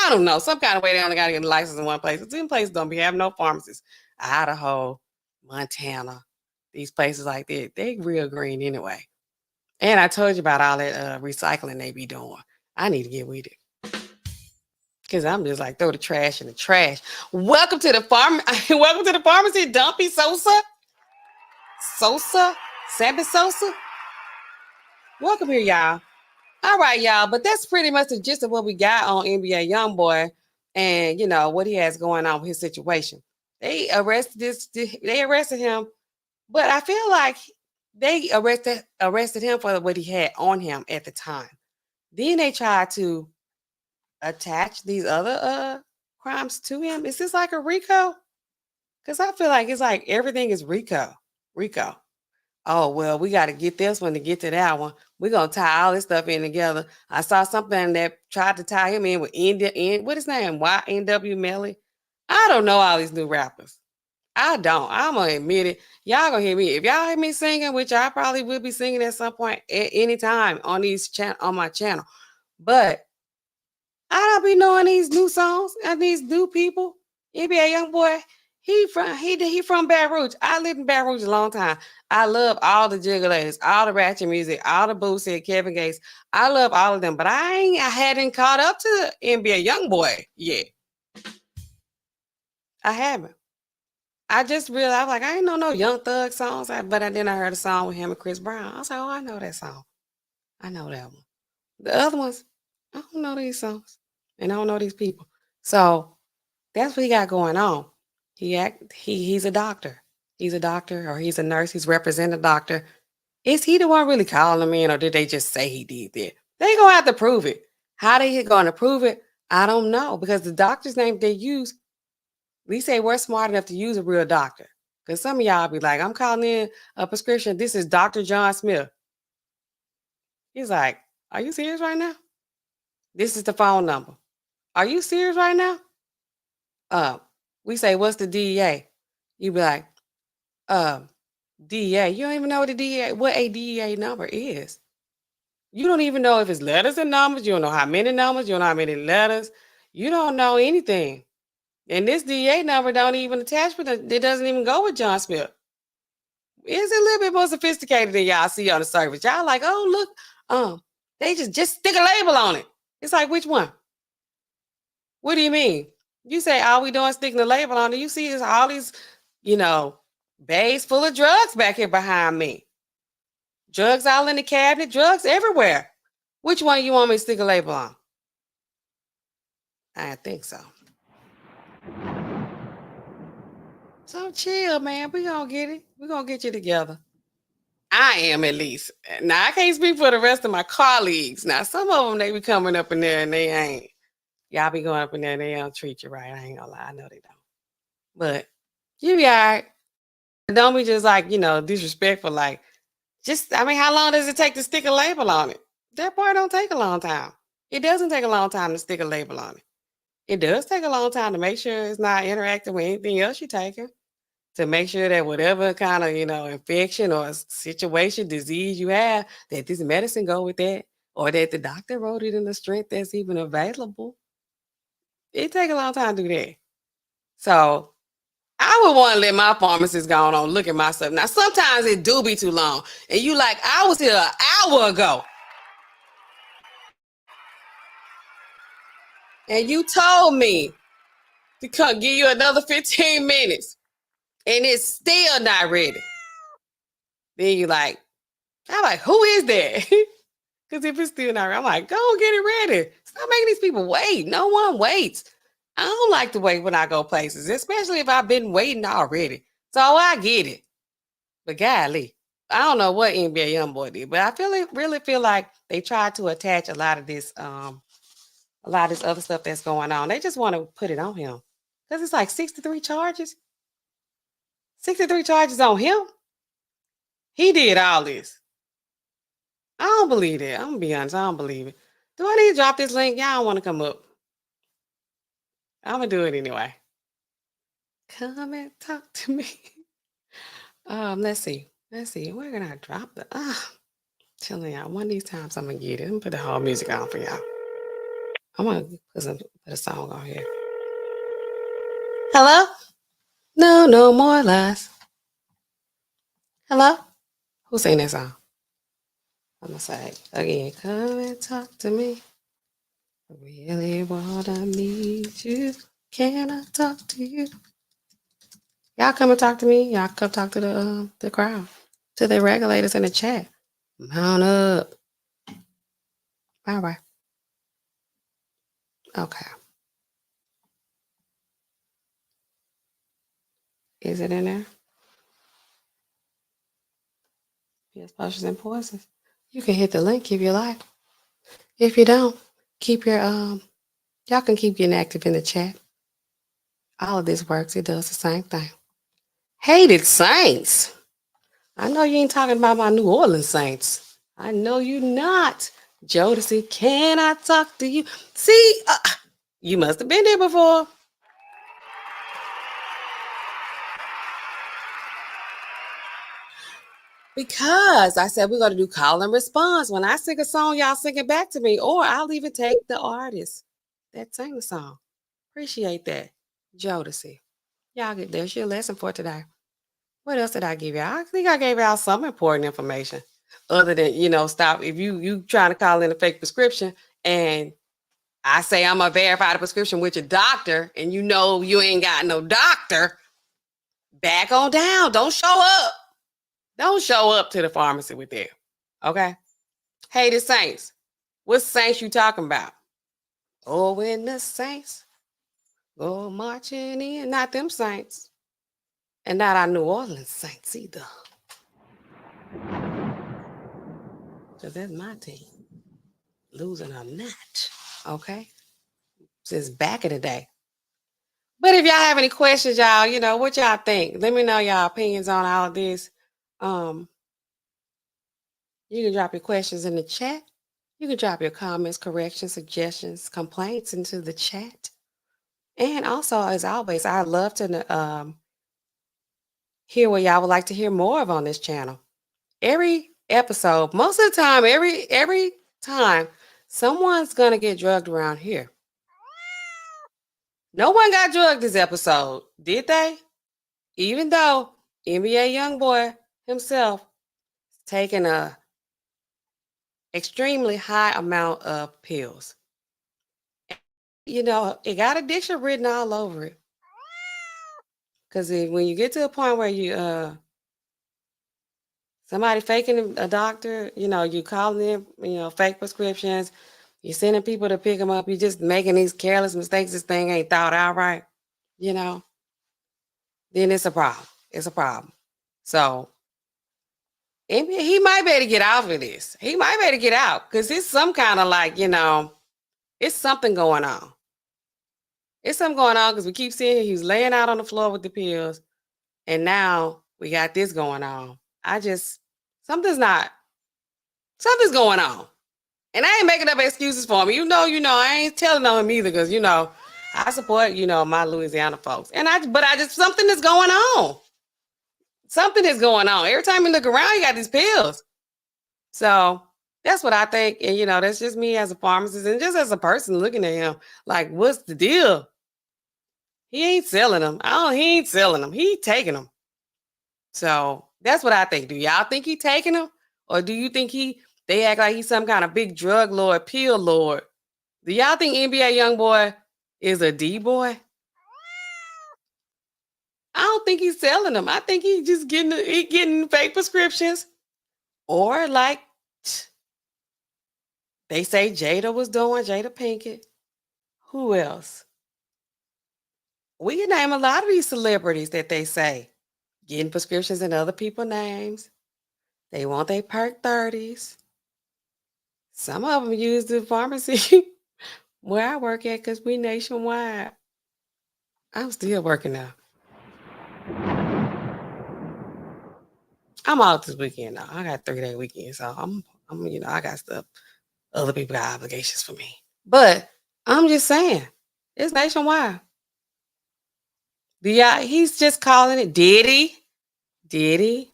don't know, some kind of way they only got to get a license in one place. Some places don't be having no pharmacists. Idaho, Montana, these places like that, they real green anyway. And I told you about all that recycling they be doing. I need to get with it. Because I'm just like, throw the trash in the trash. Welcome to the pharmacy, Dumpy Sosa. Sammy Sosa. Welcome here, y'all. All right, y'all. But that's pretty much the gist of what we got on NBA YoungBoy and, what he has going on with his situation. They arrested him, but I feel like they arrested him for what he had on him at the time. Then they tried to attach these other crimes to him. Is this like a RICO? Because I feel like it's like everything is RICO. Oh, well, we got to get this one to get to that one. We're going to tie all this stuff in together. I saw something that tried to tie him in with what his name? YNW Melly. I don't know all these new rappers. I don't. I'm going to admit it. Y'all going to hear me. If y'all hear me singing, which I probably will be singing at some point at any time on my channel. But I don't be knowing these new songs and these new people. NBA YoungBoy, he from Baton Rouge. I lived in Baton Rouge a long time. I love all the Jiggalators, all the ratchet music, all the Boosie, Kevin Gates. I love all of them, but I hadn't caught up to the NBA YoungBoy yet. I haven't. I just realized, like, I ain't know no Young Thug songs, but then I heard a song with him and Chris Brown. I was like, oh, I know that song. I know that one. The other ones, I don't know these songs, and I don't know these people. So that's what he got going on. He's a doctor. He's a doctor, or he's a nurse. He's representing a doctor. Is he the one really calling him in, or did they just say he did that? They gonna have to prove it. How they gonna prove it? I don't know, because the doctor's name they use, we say we're smart enough to use a real doctor. Because some of y'all be like, I'm calling in a prescription. This is Dr. John Smith. He's like, are you serious right now? This is the phone number. Are you serious right now? We say, what's the DEA? You be like, DEA. You don't even know what a DEA number is. You don't even know if it's letters and numbers. You don't know how many numbers. You don't know how many letters. You don't know anything. And this DEA number don't even attach with it. It doesn't even go with John Smith. It's a little bit more sophisticated than y'all see on the surface. Y'all like, oh, look, they just stick a label on it. It's like, which one? What do you mean? You say, all we doing is sticking the label on it. You see all these, bags full of drugs back here behind me. Drugs all in the cabinet, drugs everywhere. Which one you want me to stick a label on? I think so. So chill, man. We're going to get it. We're going to get you together. I am, at least. Now, I can't speak for the rest of my colleagues. Now, some of them, they be coming up in there and they ain't. Y'all be going up in there and they don't treat you right. I ain't gonna lie. I know they don't. But you be all right. Don't be just like, disrespectful. Like, how long does it take to stick a label on it? That part don't take a long time. It doesn't take a long time to stick a label on it. It does take a long time to make sure it's not interacting with anything else you're taking. To make sure that whatever kind of, infection or situation, disease you have, that this medicine go with that, or that the doctor wrote it in the strength that's even available. It take a long time to do that. So I I would want to let my pharmacist go on look at my stuff. Now, sometimes it do be too long. And you like, I was here an hour ago. And you told me to come give you another 15 minutes. And it's still not ready. Then you like, I'm like, who is that? Because if it's still not ready, I'm like, go get it ready. Stop making these people wait. No one waits. I don't like to wait when I go places, especially if I've been waiting already. So I get it. But golly, I don't know what NBA YoungBoy did, but I really feel like they tried to attach a lot of this other stuff that's going on. They just want to put it on him. Because it's like 63 charges. 63 charges on him. He did all this. I don't believe it. I'm gonna be honest, I don't believe it. Do I need to drop this link? Y'all don't want to come up. I'm gonna do it anyway. Come and talk to me. Let's see. Where can I drop the telling y'all, one of these times I'm gonna get it. I'm gonna put the whole music on for y'all. I'm gonna put a song on here. Hello? No more lies. Hello? Who sang that song? I'm gonna say again, come and talk to me. I really wanna meet you. Can I talk to you? Y'all come and talk to me. Y'all come talk to the crowd, to the regulators in the chat. Mount up. All right. Okay. Is it in there? Yes, potions and poisons. You can hit the link if you like. If you don't, keep your y'all can keep getting active in the chat. All of this works. It does the same thing. Hated Saints. I know you ain't talking about my New Orleans Saints. I know you not. Jodeci, can I talk to you? See, you must have been there before. Because I said we're going to do call and response. When I sing a song, y'all sing it back to me. Or I'll even take the artist that sang the song. Appreciate that. Jodeci. Y'all get there's your lesson for today. What else did I give y'all? I think I gave y'all some important information. Other than, stop. If you trying to call in a fake prescription and I say I'm going to verify the prescription with your doctor and you ain't got no doctor, back on down. Don't show up. Don't show up to the pharmacy with them. Okay? Hey, the Saints. What Saints you talking about? Oh, when the Saints go marching in. Not them Saints. And not our New Orleans Saints either. Because that's my team. Losing or not. Okay? Since back in the day. But if y'all have any questions, y'all, what y'all think? Let me know y'all opinions on all of this. You can drop your questions in the chat. You can drop your comments, corrections, suggestions, complaints into the chat. And also, as always, I'd love to hear what y'all would like to hear more of on this channel. Every episode, most of the time, every time, someone's gonna get drugged around here. No one got drugged this episode, did they? Even though NBA YoungBoy himself taking a extremely high amount of pills. It got addiction written all over it. Because when you get to a point where you somebody faking a doctor, you calling them, fake prescriptions, you're sending people to pick them up, you're just making these careless mistakes, this thing ain't thought out right, then it's a problem. It's a problem. So he might be able to get out of this. He might be able to get out because it's some kind of it's something going on. It's something going on because we keep seeing he was laying out on the floor with the pills, and now we got this going on. Something's going on. And I ain't making up excuses for him. I ain't telling on him either because, I support, my Louisiana folks. Something is going on. Something is going on. Every time you look around, you got these pills. So that's what I think. And, that's just me as a pharmacist and just as a person looking at him. Like, what's the deal? He ain't selling them. He ain't selling them. He taking them. So that's what I think. Do y'all think he taking them? Or do you think they act like he's some kind of big drug lord, pill lord? Do y'all think NBA YoungBoy is a D boy? I don't think he's selling them. I think he's just getting fake prescriptions. Or like they say Jada was doing, Jada Pinkett. Who else? We can name a lot of these celebrities that they say getting prescriptions in other people's names. They want their perk 30s. Some of them use the pharmacy where I work at because we nationwide. I'm still working now. I'm out this weekend now. I got 3-day weekend, so I'm I got stuff. Other people got obligations for me. But I'm just saying, it's nationwide. He's just calling it. Did he? Did he?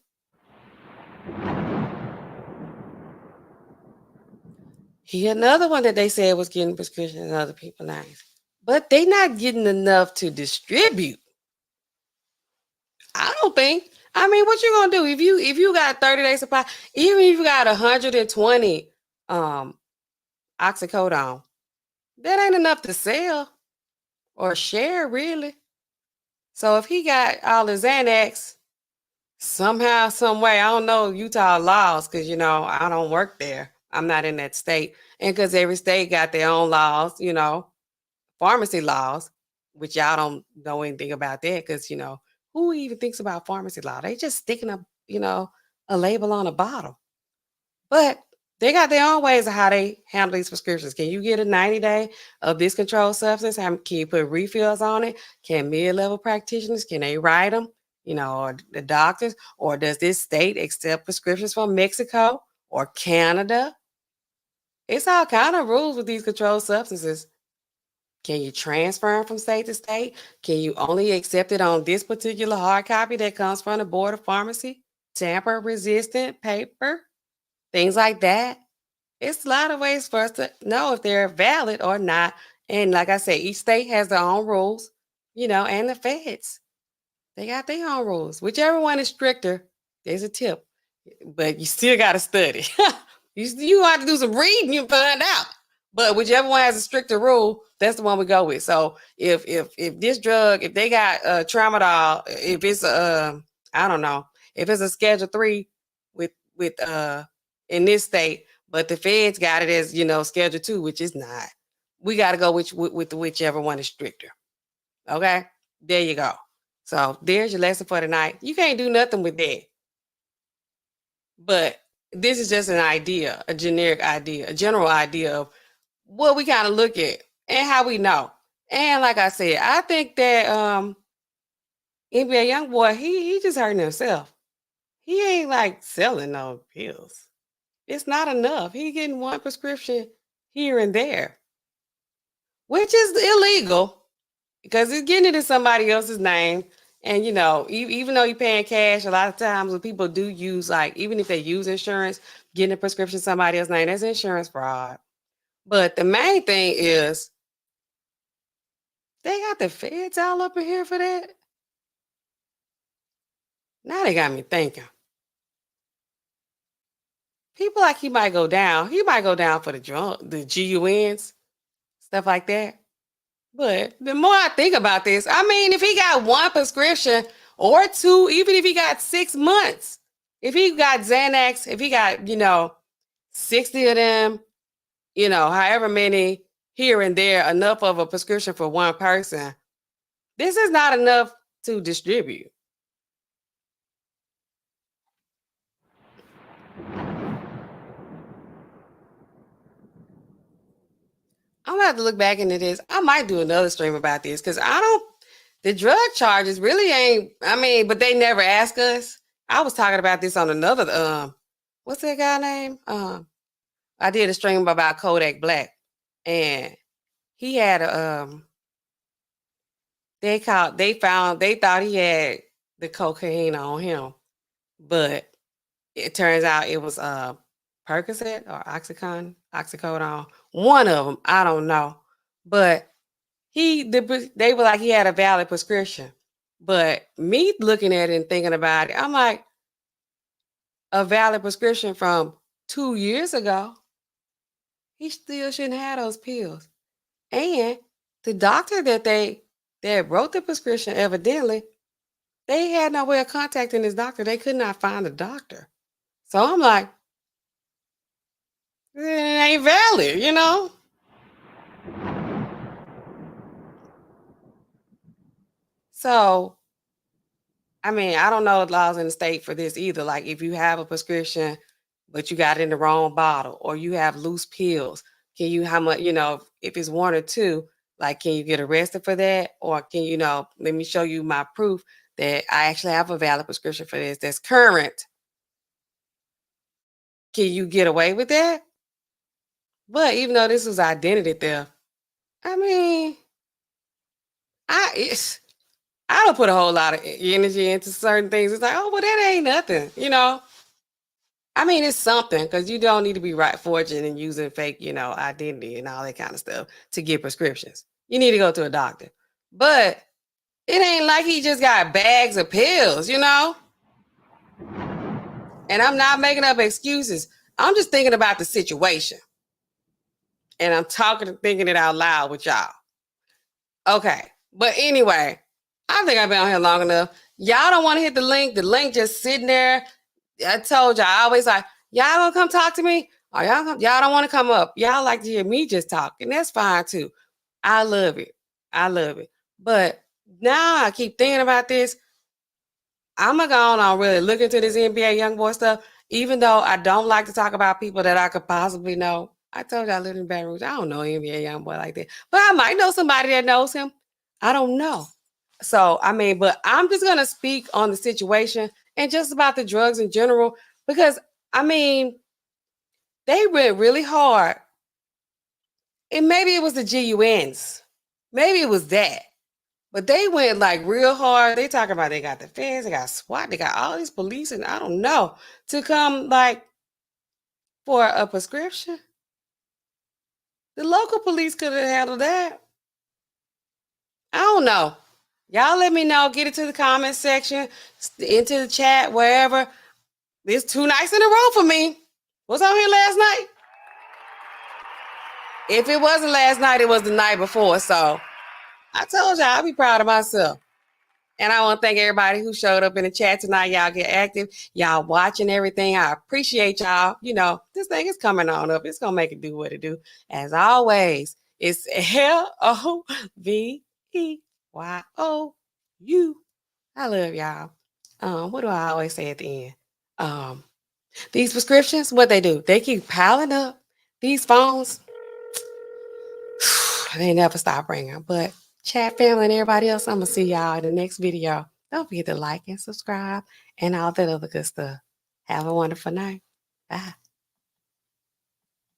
He another one that they said was getting prescriptions in other people's names. But they not getting enough to distribute. I don't think. I mean, what you gonna do if you got 30-day supply, even if you got 120 oxycodone, that ain't enough to sell or share really. So if he got all the Xanax, somehow, some way, I don't know Utah laws because I don't work there. I'm not in that state, and because every state got their own laws, pharmacy laws, which y'all don't know anything about that because who even thinks about pharmacy law? They just sticking a label on a bottle. But they got their own ways of how they handle these prescriptions. Can you get a 90-day of this controlled substance? Can you put refills on it? Can mid-level practitioners, can they write them? Or the doctors? Or does this state accept prescriptions from Mexico or Canada? It's all kind of rules with these controlled substances. Can you transfer them from state to state? Can you only accept it on this particular hard copy that comes from the Board of Pharmacy? Tamper-resistant paper? Things like that. It's a lot of ways for us to know if they're valid or not. And like I said, each state has their own rules, and the feds. They got their own rules. Whichever one is stricter, there's a tip. But you still got to study. you have to do some reading, you find out. But whichever one has a stricter rule, that's the one we go with. So if this drug, if they got tramadol, if it's I don't know, if it's a Schedule 3 with in this state, but the feds got it as Schedule 2, which is not. We got to go with whichever one is stricter. Okay, there you go. So there's your lesson for tonight. You can't do nothing with that. But this is just an idea, a generic idea, a general idea of what we kind of look at and how we know. And like I said, I think that NBA YoungBoy, he just hurting himself. He ain't like selling no pills. It's not enough. He getting one prescription here and there, which is illegal because he's getting it in somebody else's name. And even though you're paying cash, a lot of times when people do use, like, even if they use insurance, getting a prescription in somebody else's name, that's insurance fraud. But the main thing is they got the feds all up in here for that. Now they got me thinking. People like he might go down. He might go down for the GUNs, stuff like that. But the more I think about this, I mean, if he got one prescription or two, even if he got 6 months, if he got Xanax, if he got, 60 of them, however many here and there, enough of a prescription for one person, this is not enough to distribute. I'm gonna have to look back into this. I might do another stream about this because the drug charges really ain't, but they never ask us. I was talking about this on another, what's that guy name? I did a stream about Kodak Black, and he had they thought he had the cocaine on him, but it turns out it was Percocet or oxycodone, one of them. I don't know, but they were like he had a valid prescription. But me looking at it and thinking about it, I'm like, a valid prescription from 2 years ago, he still shouldn't have those pills. And the doctor that wrote the prescription, evidently, they had no way of contacting this doctor. They could not find the doctor. So I'm like, it ain't valid, you know? So, I mean, I don't know the laws in the state for this either. Like if you have a prescription, but you got it in the wrong bottle, or you have loose pills, can you, how much, if it's 1 or 2, like, can you get arrested for that? Or can let me show you my proof that I actually have a valid prescription for this that's current. Can you get away with that? But even though this was identity theft, I mean, I don't put a whole lot of energy into certain things. It's like, oh, well, that ain't nothing, I mean, it's something because you don't need to be forging and using fake, identity and all that kind of stuff to get prescriptions. You need to go to a doctor. But it ain't like he just got bags of pills, And I'm not making up excuses. I'm just thinking about the situation. And I'm thinking it out loud with y'all. Okay. But anyway, I think I've been on here long enough. Y'all don't want to hit the link. The link just sitting there. I told y'all, I always like, y'all gonna come talk to me? Or y'all don't want to come up. Y'all like to hear me just talk. And that's fine too. I love it. I love it. But now I keep thinking about this. I'm going to go on really look into this NBA YoungBoy stuff, even though I don't like to talk about people that I could possibly know. I told you I live in Baton Rouge. I don't know NBA YoungBoy like that. But I might know somebody that knows him. I don't know. So, I mean, but I'm just going to speak on the situation and just about the drugs in general, because, I mean, they went really hard. And maybe it was the GUNs. Maybe it was that. But they went like real hard. They talking about they got the feds, they got SWAT, they got all these police, and I don't know, to come like for a prescription. The local police could have handled that. I don't know. Y'all let me know. Get it to the comment section, into the chat, wherever. It's 2 nights in a row for me. Was on here last night? If it wasn't last night, it was the night before. So I told y'all I'll be proud of myself. And I want to thank everybody who showed up in the chat tonight. Y'all get active. Y'all watching everything. I appreciate y'all. This thing is coming on up. It's going to make it do what it do. As always, it's LOVEYOU. I love y'all. What do I always say at the end? These prescriptions, what they do, they keep piling up. These phones, they never stop ringing. But chat family and everybody else, I'm going to see y'all in the next video. Don't forget to like and subscribe and all that other good stuff. Have a wonderful night. Bye.